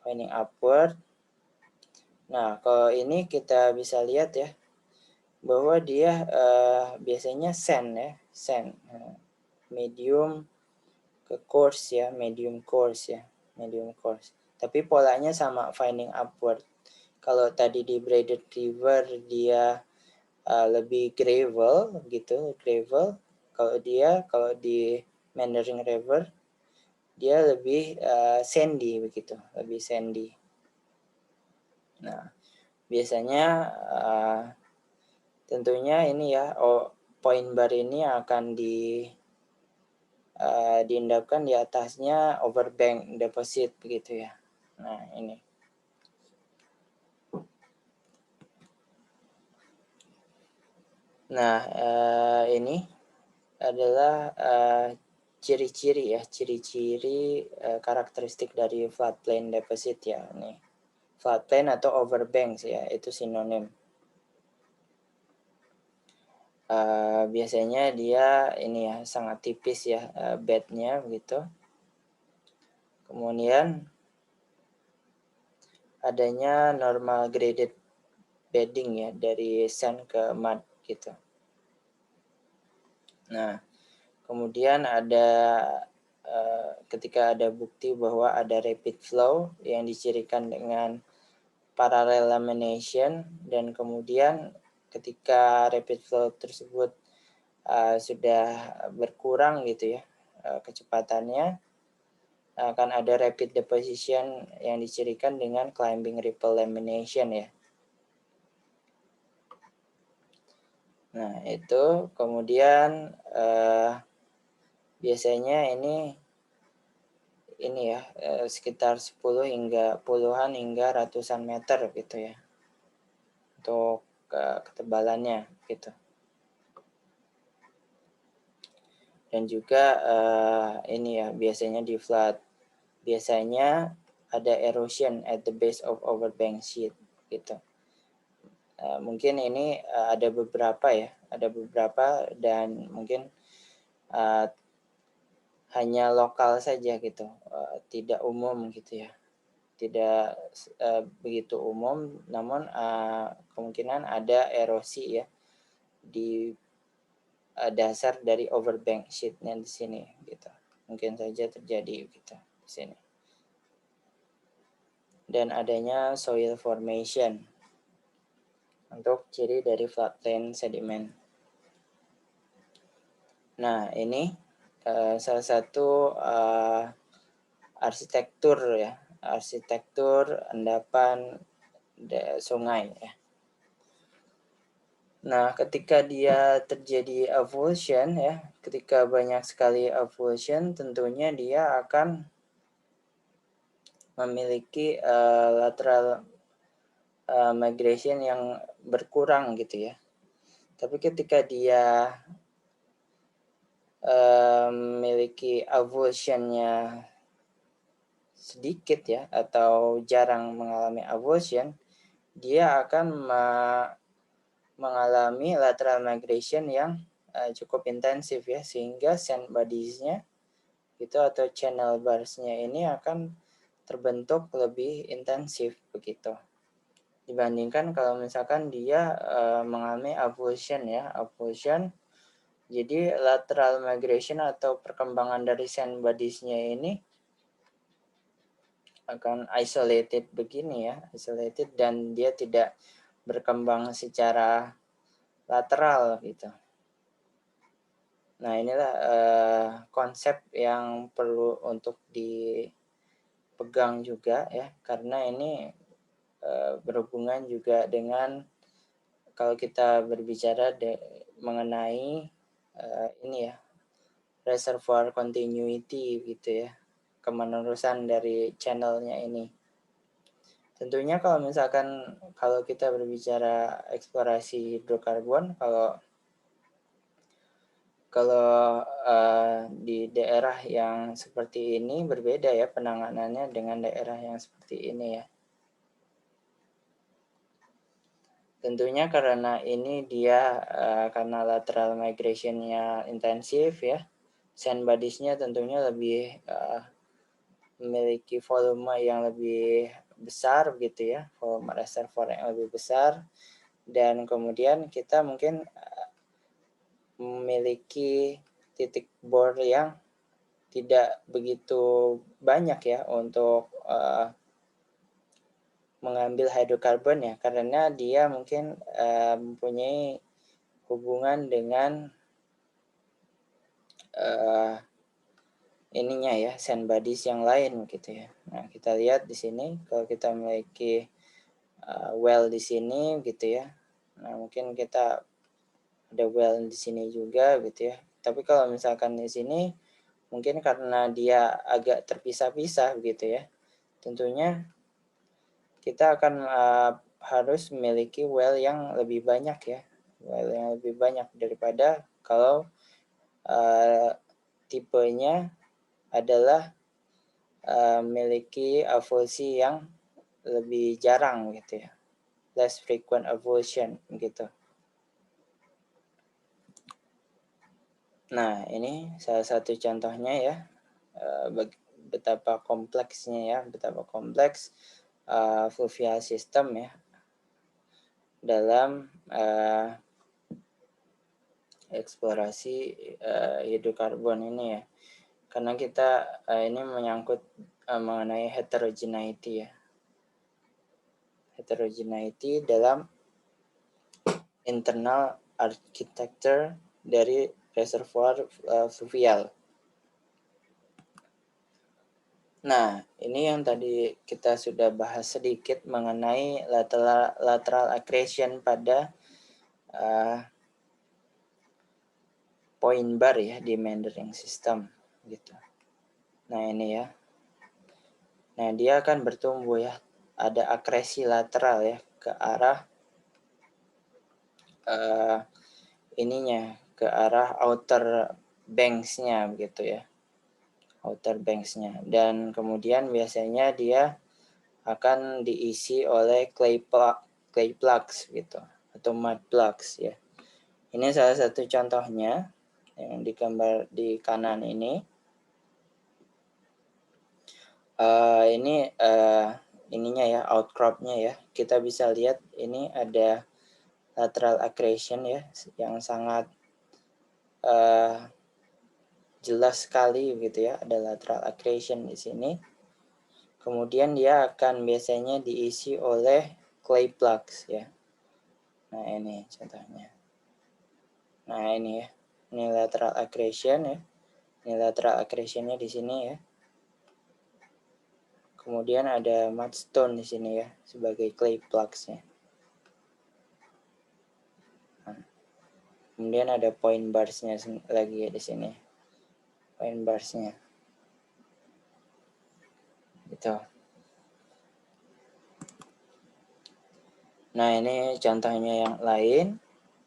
finding upward. Nah, kalau ini kita bisa lihat ya bahwa dia biasanya sand ya, sand medium ke coarse ya, medium coarse ya, medium coarse. Tapi polanya sama, finding upward. Kalau tadi di braided river dia lebih gravel gitu, gravel. Kalau di meandering river dia lebih sandy begitu, lebih sandy. Nah, biasanya tentunya ini ya, point bar ini akan diendapkan di atasnya overbank deposit begitu ya. Nah, ini. Nah, ini adalah ciri-ciri ya, ciri-ciri karakteristik dari floodplain deposit ya. Nih. Floodplain atau overbanks ya, itu sinonim. Biasanya dia ini ya sangat tipis ya bednya begitu. Kemudian adanya normal graded bedding ya dari sand ke mud gitu. Nah, kemudian ada ketika ada bukti bahwa ada rapid flow yang dicirikan dengan parallel lamination, dan kemudian ketika rapid flow tersebut sudah berkurang gitu ya kecepatannya, akan ada rapid deposition yang dicirikan dengan climbing ripple lamination ya. Nah, itu kemudian biasanya ini ya sekitar 10 hingga puluhan hingga ratusan meter gitu ya untuk ketebalannya gitu. Dan juga ini ya biasanya di flood biasanya ada erosion at the base of overbank sheet gitu. Mungkin ini ada beberapa ya, dan mungkin hanya lokal saja gitu, tidak umum gitu ya, tidak begitu umum, namun kemungkinan ada erosi ya di dasar dari overbank sheetnya di sini gitu, mungkin saja terjadi gitu di sini. Dan adanya soil formation untuk ciri dari floodplain sedimen. Nah, ini salah satu arsitektur ya, arsitektur endapan sungai ya. Nah, ketika dia terjadi avulsion ya, ketika banyak sekali avulsion, tentunya dia akan memiliki lateral migration yang berkurang gitu ya. Tapi ketika dia memiliki avulsionnya sedikit ya, atau jarang mengalami avulsion, dia akan mengalami lateral migration yang cukup intensif ya, sehingga sand bodies-nya itu atau channel bars-nya ini akan terbentuk lebih intensif begitu dibandingkan kalau misalkan dia mengalami avulsion ya. Avulsion jadi lateral migration atau perkembangan dari sand bodies-nya ini akan isolated begini ya, isolated, dan dia tidak berkembang secara lateral gitu. Nah, inilah konsep yang perlu untuk dipegang juga ya, karena ini berhubungan juga dengan kalau kita berbicara mengenai ini ya, reservoir continuity gitu ya, kemenerusan dari channelnya ini. Tentunya kalau misalkan kalau kita berbicara eksplorasi hidrokarbon, kalau di daerah yang seperti ini berbeda ya penanganannya dengan daerah yang seperti ini ya. Tentunya karena ini dia karena lateral migration-nya intensif ya, sand bodies-nya tentunya lebih memiliki volume yang lebih besar gitu ya, volume reservoir yang lebih besar, dan kemudian kita mungkin memiliki titik bor yang tidak begitu banyak ya untuk mengambil hidrokarbon ya, karena dia mungkin mempunyai hubungan dengan ininya ya, sand bodies yang lain gitu ya. Nah, kita lihat di sini kalau kita memiliki well di sini gitu ya. Nah, mungkin kita ada well di sini juga gitu ya. Tapi kalau misalkan di sini mungkin karena dia agak terpisah-pisah gitu ya. Tentunya kita akan harus memiliki well yang lebih banyak ya. Well yang lebih banyak daripada kalau tipenya adalah memiliki avulsi yang lebih jarang gitu ya, less frequent avulsion gitu. Nah, ini salah satu contohnya ya, betapa kompleksnya ya, betapa kompleks fluvial system ya dalam eksplorasi hidrokarbon ini ya. Karena kita ini menyangkut mengenai heterogeneity ya. Heterogeneity dalam internal architecture dari reservoir fluvial. Nah, ini yang tadi kita sudah bahas sedikit mengenai lateral accretion pada point bar ya di meandering system gitu. Nah, ini ya. Nah, dia akan bertumbuh ya. Ada akresi lateral ya ke arah ininya, ke arah outer banks-nya begitu ya. Outer banks-nya. Dan kemudian biasanya dia akan diisi oleh clay plugs gitu atau mud plugs ya. Ini salah satu contohnya yang digambar di kanan ini. Ini ininya ya, outcropnya ya. Kita bisa lihat ini ada lateral accretion ya, yang sangat jelas sekali gitu ya. Ada lateral accretion di sini. Kemudian dia akan biasanya diisi oleh clay plugs ya. Nah ini contohnya. Nah ini ya, ini lateral accretion ya. Ini lateral accretionnya di sini ya. Kemudian ada mudstone di sini ya sebagai clay plugsnya. Nah, kemudian ada point barsnya lagi ya di sini. Point barsnya. Gitu. Nah ini contohnya yang lain,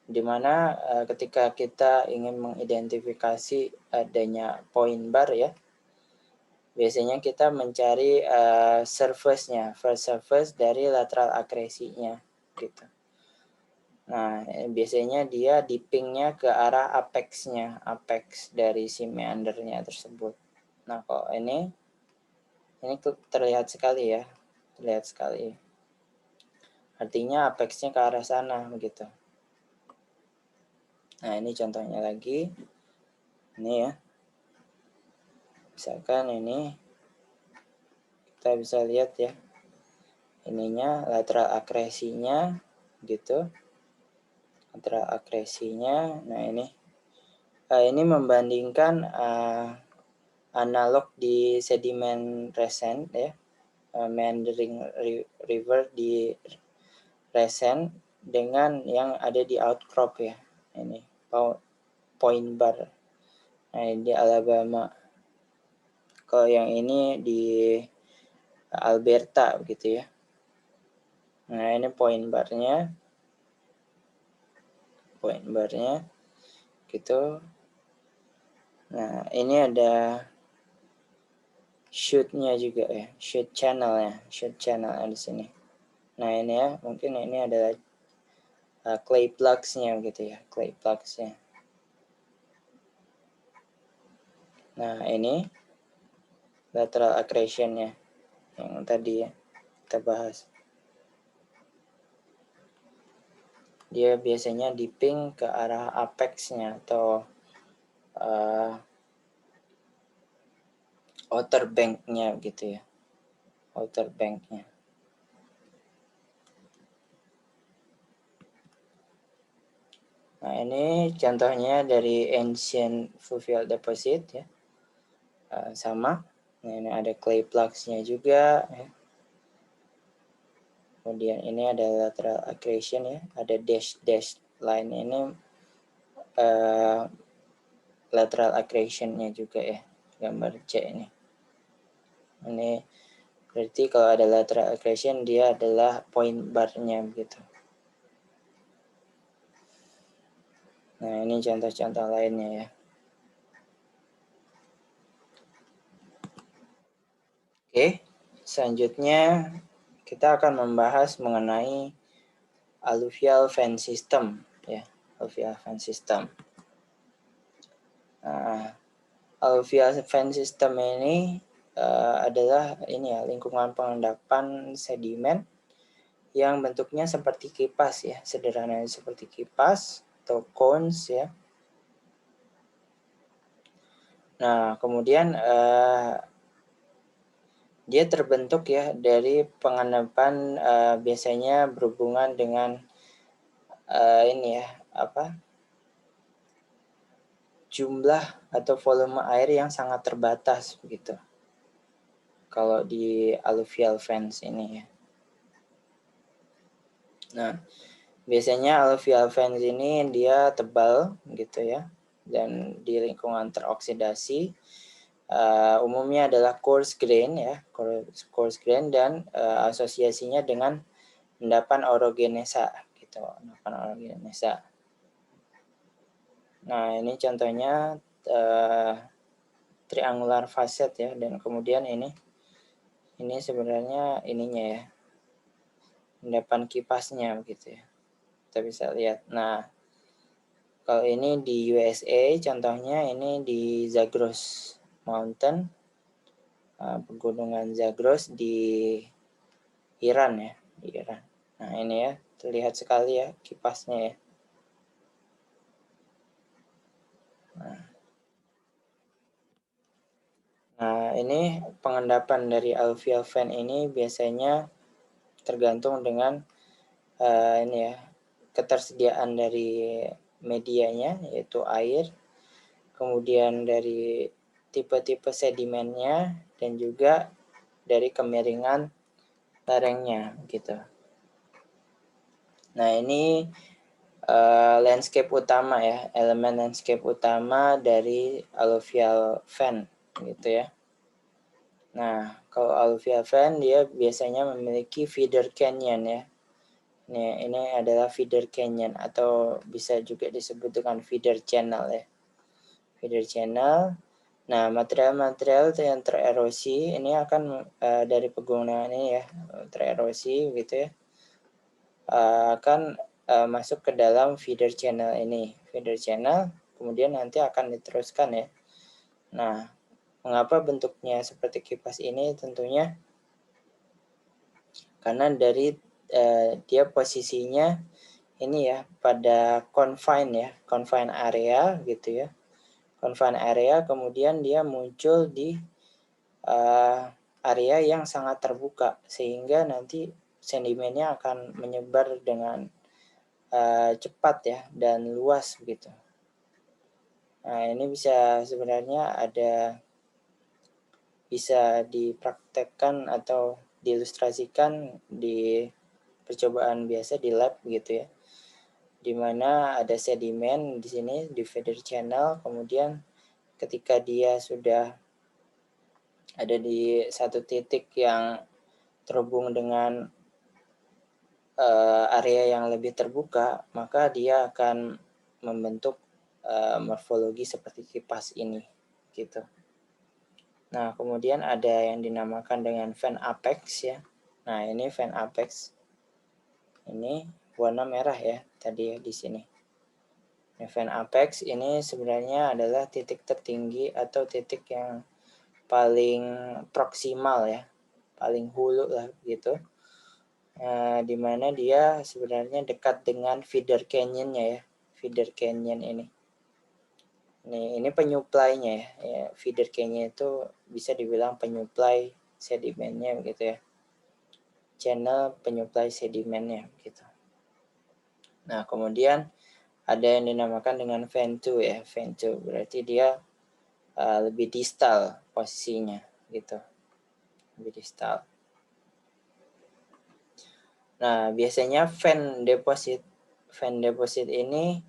di mana ketika kita ingin mengidentifikasi adanya point bar ya, biasanya kita mencari surface-nya, first surface dari lateral akresinya gitu. Nah, biasanya dia dipping-nya ke arah apex-nya, apex dari si meandernya tersebut. Nah, kok ini terlihat sekali ya, terlihat sekali. Artinya apex-nya ke arah sana begitu. Nah, ini contohnya lagi. Ini ya. Misalkan ini kita bisa lihat ya, ininya lateral akresinya gitu, lateral akresinya. Nah ini membandingkan analog di sedimen recent ya, meandering river di recent dengan yang ada di outcrop ya, ini point bar. Nah ini di Alabama, kalau yang ini di Alberta begitu ya. Nah ini point barnya gitu. Nah ini ada shoot-nya juga ya, shoot channel di sini. Nah ini ya, mungkin ini adalah clay plugs-nya gitu ya, clay plugs-nya. Nah ini lateral accretion-nya yang tadi ya kita bahas. Dia biasanya dipping ke arah apex-nya atau outer bank-nya gitu ya, outer bank-nya. Nah ini contohnya dari ancient fluvial deposit ya, sama. Nah, ini ada clay plugs-nya juga ya. Kemudian ini ada lateral accretion ya, ada dash line ini lateral accretion-nya juga ya, gambar C ini. Ini berarti kalau ada lateral accretion dia adalah point bar-nya begitu. Nah ini contoh-contoh lainnya ya. Oke, selanjutnya kita akan membahas mengenai alluvial fan system, ya, alluvial fan system. Nah, alluvial fan system ini adalah ini ya, lingkungan pengendapan sedimen yang bentuknya seperti kipas ya, sederhananya seperti kipas atau cones ya. Nah, kemudian dia terbentuk ya dari pengendapan biasanya berhubungan dengan ini ya, apa? Jumlah atau volume air yang sangat terbatas begitu. Kalau di alluvial fans ini ya. Nah, biasanya alluvial fans ini dia tebal gitu ya, dan di lingkungan teroksidasi. Umumnya adalah coarse grain ya, coarse grain, dan asosiasinya dengan endapan orogenesa gitu, endapan orogenesa. Nah, ini contohnya triangular facet ya, dan kemudian ini sebenarnya ininya ya, endapan kipasnya begitu ya. Kita bisa lihat. Nah, kalau ini di USA contohnya ini di Zagros Mountain, pegunungan Zagros di Iran ya, di Iran. Nah, ini ya, terlihat sekali ya kipasnya ya. Nah, ini pengendapan dari alluvial fan ini biasanya tergantung dengan ini ya, ketersediaan dari medianya yaitu air, kemudian dari tipe-tipe sedimennya, dan juga dari kemiringan lerengnya gitu. Nah, ini landscape utama ya, elemen landscape utama dari alluvial fan gitu ya. Nah, kalau alluvial fan dia biasanya memiliki feeder canyon ya. Ini adalah feeder canyon atau bisa juga disebut dengan feeder channel ya. Feeder channel. Nah, material-material yang tererosi ini akan dari pegunungan ini ya, tererosi gitu ya, akan masuk ke dalam feeder channel ini. Feeder channel kemudian nanti akan diteruskan ya. Nah, mengapa bentuknya seperti kipas ini? Tentunya karena dari dia posisinya ini ya pada confine area gitu ya. Confine area, kemudian dia muncul di area yang sangat terbuka sehingga nanti sedimennya akan menyebar dengan cepat ya dan luas begitu. Nah, ini sebenarnya bisa dipraktekkan atau diilustrasikan di percobaan biasa di lab gitu ya, di mana ada sedimen di sini di feeder channel, kemudian ketika dia sudah ada di satu titik yang terhubung dengan area yang lebih terbuka, maka dia akan membentuk morfologi seperti kipas ini gitu. Nah, kemudian ada yang dinamakan dengan fan apex ya. Nah, ini fan apex. Ini warna merah ya tadi ya di sini. Fan apex ini sebenarnya adalah titik tertinggi atau titik yang paling proksimal ya, paling hulu lah gitu. Di mana dia sebenarnya dekat dengan feeder canyonnya ya, feeder canyon ini. Ini penyuplainya ya, feeder canyon itu bisa dibilang penyuplai sedimennya gitu ya, channel penyuplai sedimennya gitu. Nah, kemudian ada yang dinamakan dengan vent2 ya, vent2 berarti dia lebih distal posisinya gitu, lebih distal. Nah, biasanya fan deposit ini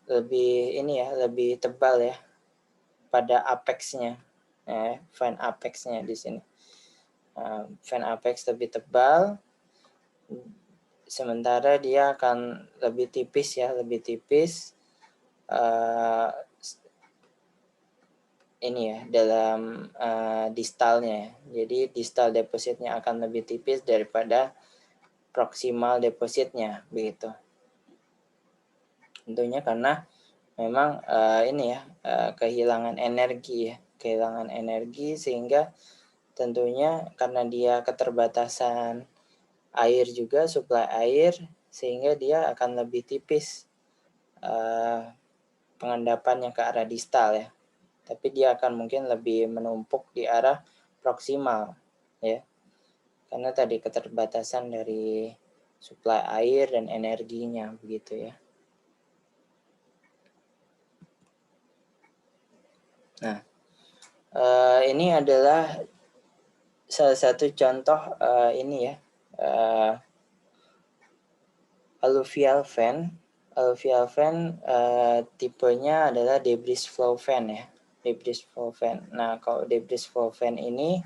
lebih tebal ya pada apexnya, fan apexnya di sini. Fan apex lebih tebal, sementara dia akan lebih tipis ya, lebih tipis ini ya, dalam distalnya. Jadi distal depositnya akan lebih tipis daripada proximal depositnya, begitu. Tentunya karena memang ini ya, kehilangan energi sehingga tentunya karena dia keterbatasan air juga, suplai air, sehingga dia akan lebih tipis pengendapannya ke arah distal ya. Tapi dia akan mungkin lebih menumpuk di arah proksimal ya. Karena tadi keterbatasan dari suplai air dan energinya begitu ya. Nah, ini adalah salah satu contoh ini ya, alluvial fan. Alluvial fan tipenya adalah debris flow fan ya. Debris flow fan. Nah, kalau debris flow fan ini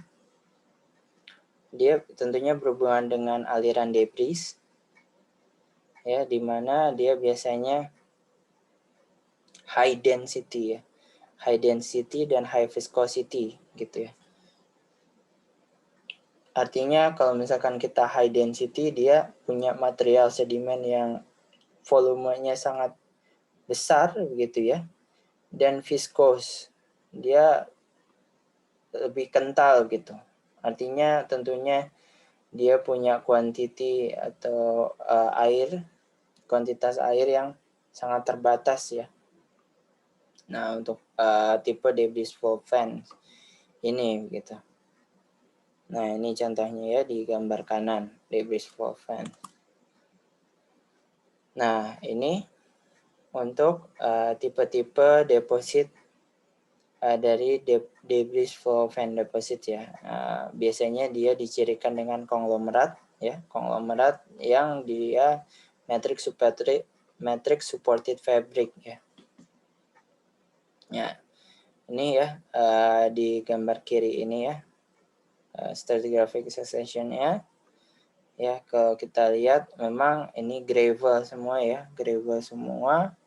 dia tentunya berhubungan dengan aliran debris ya, di mana dia biasanya high density ya. High density dan high viscosity gitu ya. Artinya kalau misalkan kita high density, dia punya material sedimen yang volumenya sangat besar begitu ya. Dan viscose, dia lebih kental gitu. Artinya tentunya dia punya quantity atau kuantitas air yang sangat terbatas ya. Nah, untuk tipe debris flow fan ini gitu. Nah, ini contohnya ya di gambar kanan, debris flow fan. Nah, ini untuk tipe-tipe deposit dari debris flow fan deposit ya. Biasanya dia dicirikan dengan konglomerat ya, konglomerat yang dia matrix supported fabric ya. Ya, ini ya di gambar kiri ini ya, stratigraphic succession-nya ya. Kalau kita lihat memang ini gravel semua ya, gravel semua.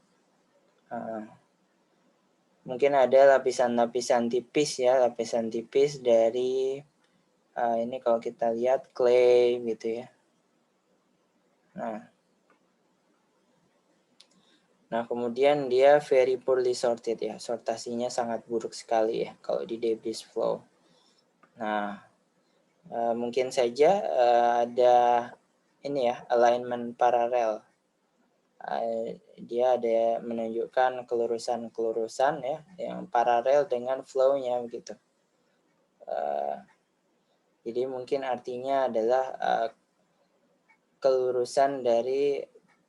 Mungkin ada lapisan-lapisan tipis ya, lapisan tipis dari ini kalau kita lihat clay gitu ya. Nah, kemudian dia very poorly sorted ya, sortasinya sangat buruk sekali ya kalau di debris flow. Nah, mungkin saja ada ini ya, alignment paralel. Dia ada menunjukkan kelurusan-kelurusan ya, yang paralel dengan flow-nya begitu. Jadi mungkin artinya adalah kelurusan dari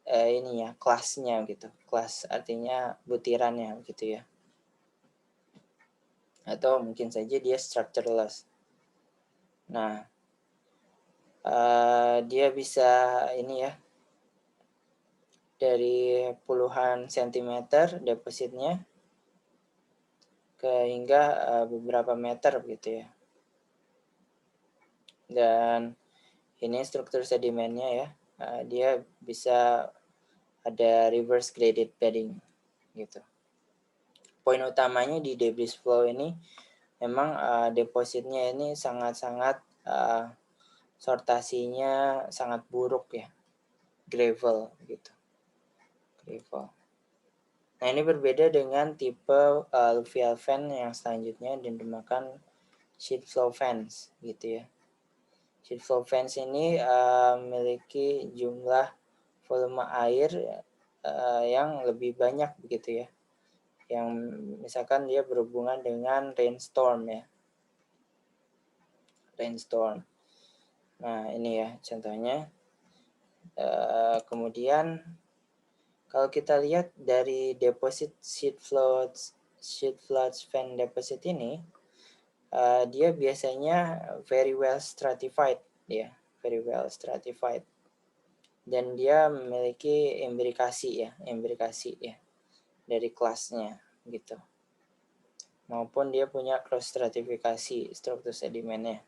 ini ya, kelasnya gitu. Kelas artinya butirannya gitu ya. Atau mungkin saja dia structureless. Nah, dia bisa ini ya, dari puluhan sentimeter depositnya ke hingga beberapa meter gitu ya. Dan ini struktur sedimennya ya, dia bisa ada reverse graded bedding gitu. Poin utamanya di debris flow ini memang depositnya ini sangat-sangat sortasinya sangat buruk ya, gravel gitu, gravel. Nah, ini berbeda dengan tipe alluvial fan yang selanjutnya dinamakan sheet flow fans gitu ya. Sheet flow fans ini memiliki jumlah volume air yang lebih banyak begitu ya. Yang misalkan dia berhubungan dengan rainstorm ya. Rainstorm. Nah, ini ya contohnya. Kemudian kalau kita lihat dari deposit sheet floods fan deposit ini, dia biasanya very well stratified ya, very well stratified. Dan dia memiliki imbrikasi ya dari kelasnya gitu. Maupun dia punya cross stratifikasi struktur sedimennya.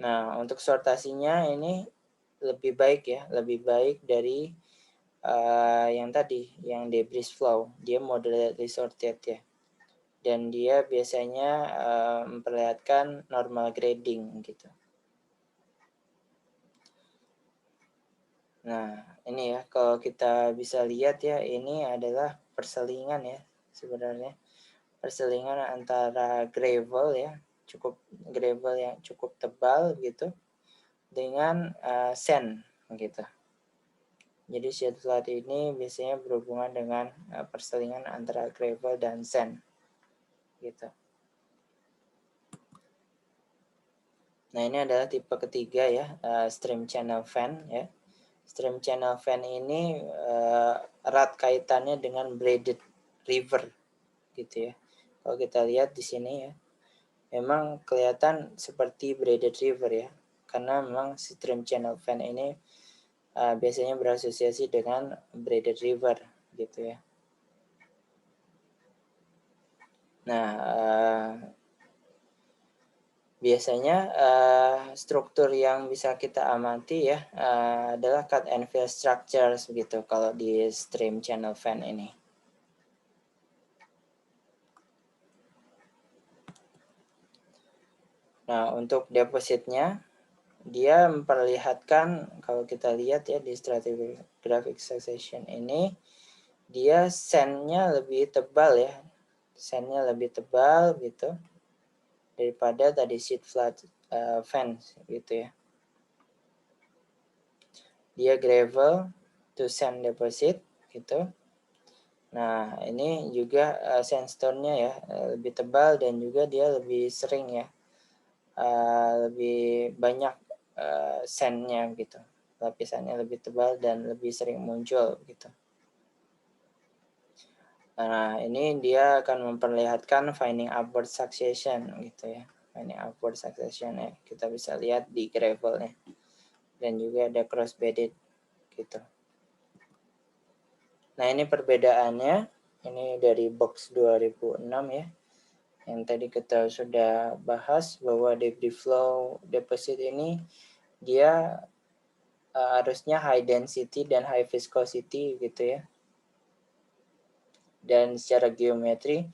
Nah, untuk sortasinya ini lebih baik ya, lebih baik dari yang tadi, yang debris flow. Dia moderately sorted ya. dan dia biasanya memperlihatkan normal grading gitu. Nah, ini ya kalau kita bisa lihat ya, ini adalah perselingan ya sebenarnya. Perselingan antara gravel ya, gravel yang cukup tebal gitu dengan sand gitu. Jadi sheet flood ini biasanya berhubungan dengan perselingan antara gravel dan sand gitu. Nah, ini adalah tipe ketiga ya, stream channel fan ya. Stream channel fan ini erat kaitannya dengan braided river gitu ya. Kalau kita lihat di sini ya, memang kelihatan seperti braided river ya, karena memang stream channel fan ini biasanya berasosiasi dengan braided river gitu ya. Nah, biasanya struktur yang bisa kita amati ya adalah cut and fill structures begitu kalau di stream channel fan ini. Nah, untuk depositnya dia memperlihatkan, kalau kita lihat ya di stratigraphic succession ini, dia sandnya lebih tebal ya, sandnya lebih tebal gitu daripada tadi sheet flood fans gitu ya. Dia gravel to sand deposit gitu. Nah, ini juga sandstone-nya ya lebih tebal dan juga dia lebih sering ya, lebih banyak sand-nya gitu. Lapisannya lebih tebal dan lebih sering muncul gitu. Nah, ini dia akan memperlihatkan finding upward succession gitu ya. Finding upward succession ya. Kita bisa lihat di gravelnya. Dan juga ada cross bedded gitu. Nah, ini perbedaannya. Ini dari box 2006 ya. Yang tadi kita sudah bahas bahwa debris flow deposit ini dia harusnya high density dan high viscosity gitu ya. Dan secara geometri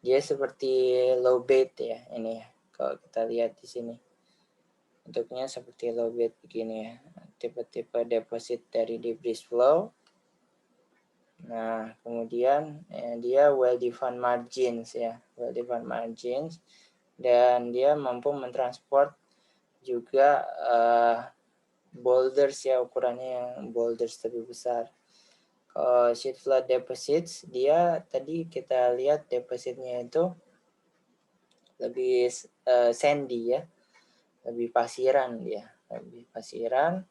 dia seperti low bed ya ini ya. Kalau kita lihat di sini. Bentuknya seperti low bed begini ya. Tipe-tipe deposit dari debris flow. Nah, kemudian dia well-defined margins ya, well-defined margins, dan dia mampu mentransport juga boulders ya, ukurannya yang boulders lebih besar. Sheet flood deposits, dia tadi kita lihat depositnya itu lebih sandy ya, lebih pasiran dia, lebih pasiran,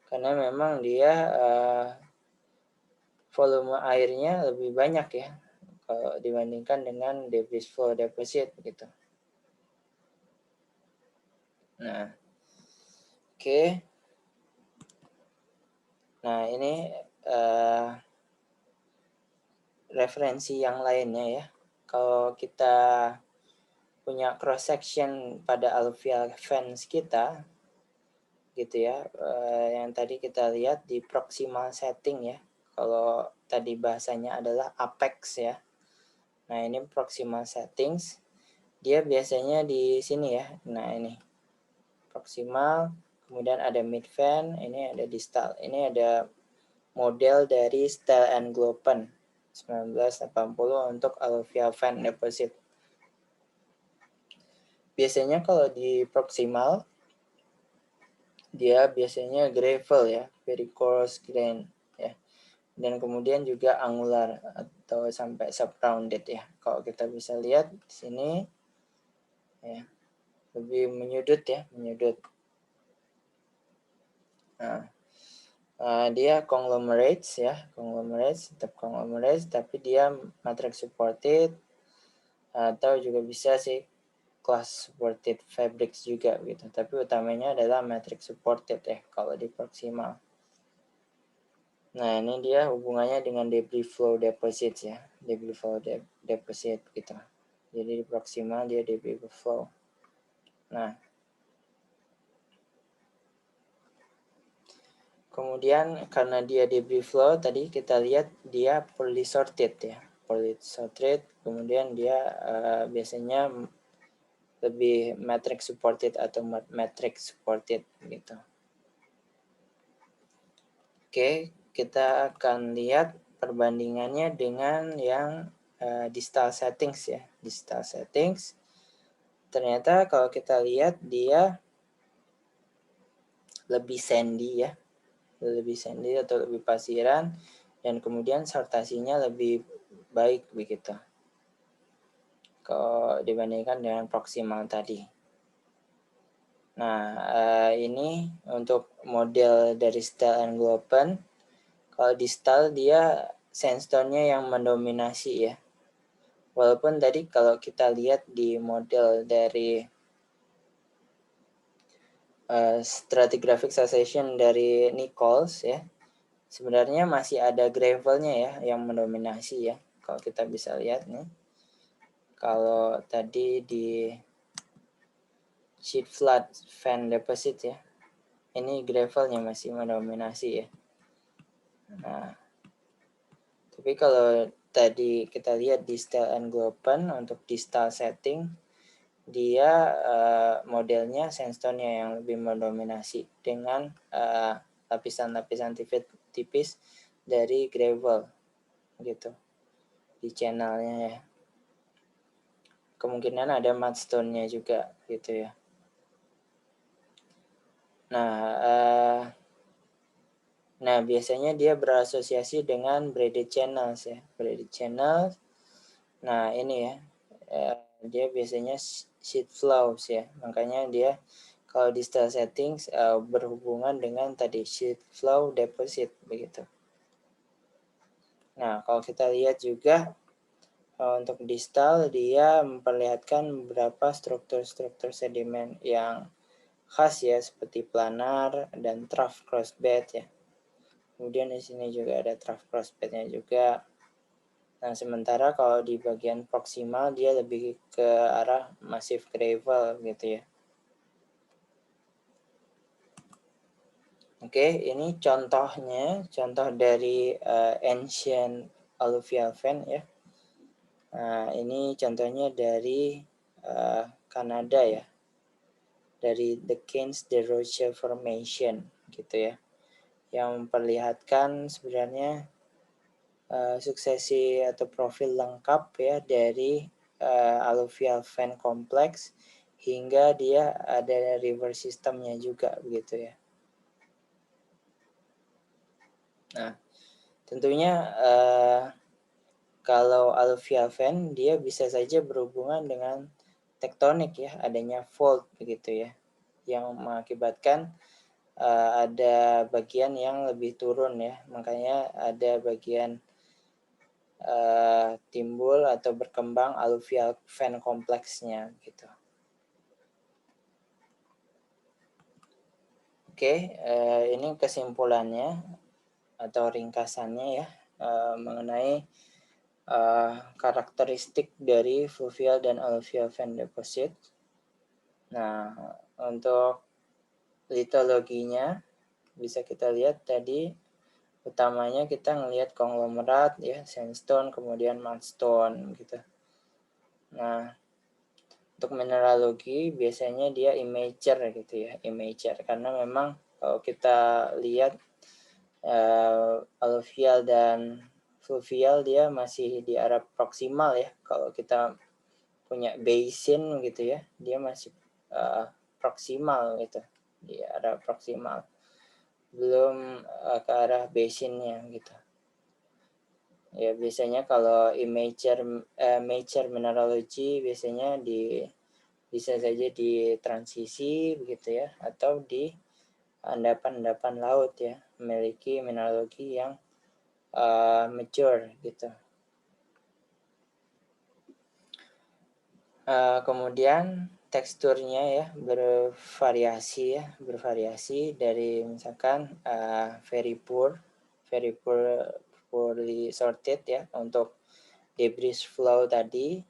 karena memang dia volume airnya lebih banyak ya kalau dibandingkan dengan debris flow deposit gitu. Nah, oke. Nah, ini referensi yang lainnya ya. Kalau kita punya cross section pada alluvial fans kita gitu ya, yang tadi kita lihat di proximal setting ya. Kalau tadi bahasanya adalah apex ya. Nah, ini proximal settings. Dia biasanya di sini ya. Nah, ini proximal, kemudian ada mid fan, ini ada distal. Ini ada model dari Stell and Glopen 1980 untuk alluvial fan deposit. Biasanya kalau di proximal dia biasanya gravel ya, very coarse grain ya. Dan kemudian juga angular atau sampai sub-rounded ya. Kalau kita bisa lihat di sini ya, lebih menyudut ya, menyudut. Nah, dia conglomerates ya, tetap conglomerates, tapi dia matrix supported atau juga bisa sih class supported fabrics juga gitu. Tapi utamanya adalah matrix supported ya kalau di proximal. Nah, ini dia hubungannya dengan debris flow deposit ya, debris flow deposit gitu. Jadi di proximal dia debris flow. Nah, kemudian karena dia debris flow tadi kita lihat dia poorly sorted ya. poorly sorted, kemudian dia biasanya lebih matrix supported atau matrix supported gitu. Oke, kita akan lihat perbandingannya dengan yang distal settings ya. Distal settings, ternyata kalau kita lihat dia lebih sandy ya, lebih sandy atau lebih pasiran, dan kemudian sortasinya lebih baik begitu kalau dibandingkan dengan proximal tadi. Nah, ini untuk model dari Stahl and Glopen. Kalau di Stahl dia sandstone-nya yang mendominasi ya. Walaupun tadi kalau kita lihat di model dari stratigraphic succession dari Nichols ya, sebenarnya masih ada gravelnya ya yang mendominasi ya. Kalau kita bisa lihat nih, kalau tadi di sheet flood fan deposit ya, ini gravelnya masih mendominasi ya. Nah, tapi kalau tadi kita lihat di Stahl and Glopen untuk distal setting, dia modelnya sandstone-nya yang lebih mendominasi dengan lapisan-lapisan tipis dari gravel gitu di channelnya ya. Kemungkinan ada mudstone-nya juga gitu ya. Nah, biasanya dia berasosiasi dengan braided channels ya. Braided channels. Nah, ini ya. Dia biasanya sheet flows ya. Makanya dia kalau di style settings berhubungan dengan tadi sheet flow deposit begitu. Nah, kalau kita lihat juga untuk di style dia memperlihatkan beberapa struktur-struktur sedimen yang khas ya, seperti planar dan trough crossbed ya. Kemudian di sini juga ada trough crossbed-nya juga. Nah, sementara kalau di bagian proximal dia lebih ke arah massive gravel gitu ya. Oke, ini contohnya, contoh dari ancient alluvial fan ya. Nah, ini contohnya dari Kanada ya, dari the Keynes de Roche Formation gitu ya, yang memperlihatkan sebenarnya suksesi atau profil lengkap ya dari alluvial fan complex hingga dia ada river systemnya juga begitu ya. Nah, tentunya kalau alluvial fan dia bisa saja berhubungan dengan tektonik ya, adanya fault begitu ya, yang mengakibatkan ada bagian yang lebih turun ya, makanya ada bagian timbul atau berkembang alluvial fan kompleksnya gitu. Oke, ini kesimpulannya atau ringkasannya ya mengenai karakteristik dari fluvial dan alluvial fan deposit. Nah, untuk litologinya bisa kita lihat tadi utamanya kita ngelihat konglomerat ya, sandstone kemudian mudstone gitu. Nah, untuk mineralogi biasanya dia imager gitu ya, imager karena memang kalau kita lihat alluvial dan fluvial dia masih di arah proksimal ya. Kalau kita punya basin gitu ya, dia masih proksimal gitu, di arah proksimal, belum ke arah basinnya gitu. Ya biasanya kalau major mineralogy biasanya bisa saja di transisi begitu ya, atau di endapan-endapan laut ya, memiliki mineralogi yang mature gitu. Kemudian teksturnya ya bervariasi dari misalkan very poorly sorted ya untuk debris flow tadi.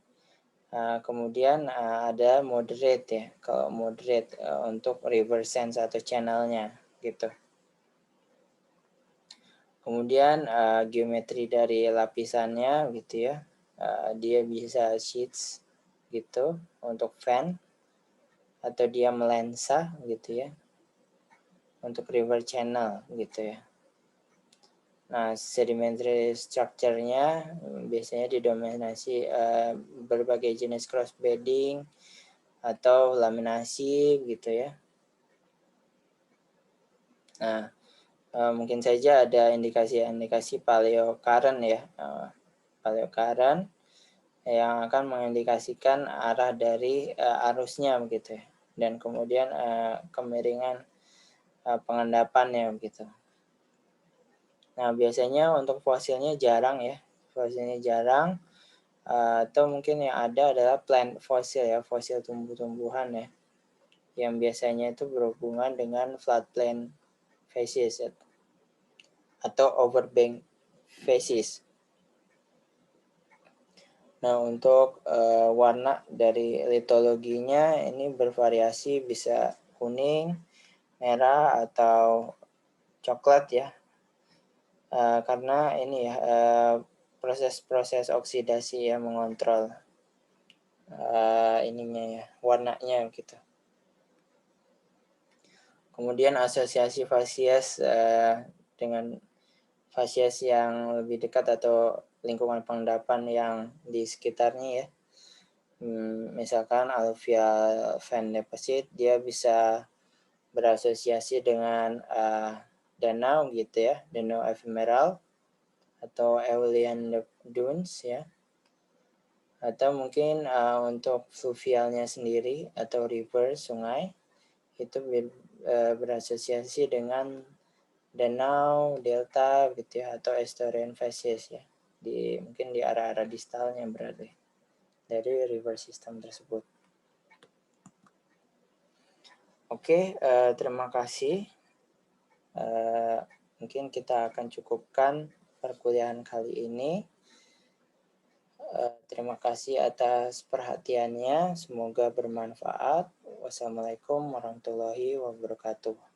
Kemudian ada moderate ya, kalau moderate untuk river sands atau channelnya gitu. Kemudian geometri dari lapisannya gitu ya, dia bisa sheets gitu untuk fan, atau dia melensa gitu ya untuk river channel gitu ya. Nah, sedimentary structure-nya biasanya didominasi berbagai jenis cross bedding atau laminasi gitu ya. Nah, mungkin saja ada indikasi-indikasi paleocurrent ya. Paleocurrent yang akan mengindikasikan arah dari arusnya begitu ya. Dan kemudian kemiringan pengendapannya begitu. Nah, biasanya untuk fosilnya jarang ya. Fosilnya jarang, atau mungkin yang ada adalah plant fosil ya, fosil tumbuh-tumbuhan ya. Yang biasanya itu berhubungan dengan floodplain facies ya, atau overbank facies. Nah, untuk warna dari litologinya ini bervariasi, bisa kuning, merah, atau coklat ya. Karena ini ya proses-proses oksidasi yang mengontrol ininya ya, warnanya gitu. Kemudian asosiasi fasies dengan fasies yang lebih dekat atau lingkungan pengendapan yang di sekitarnya ya. Misalkan alluvial fan deposit, dia bisa berasosiasi dengan danau gitu ya, danau ephemeral atau Aeolian dunes ya. Atau mungkin untuk fluvialnya sendiri atau river, sungai, itu berasosiasi dengan danau, delta gitu ya, atau estuarine facies ya. Mungkin di arah-arah distalnya berarti dari river system tersebut. Oke, terima kasih. Mungkin kita akan cukupkan perkuliahan kali ini. Terima kasih atas perhatiannya. Semoga bermanfaat. Wassalamualaikum warahmatullahi wabarakatuh.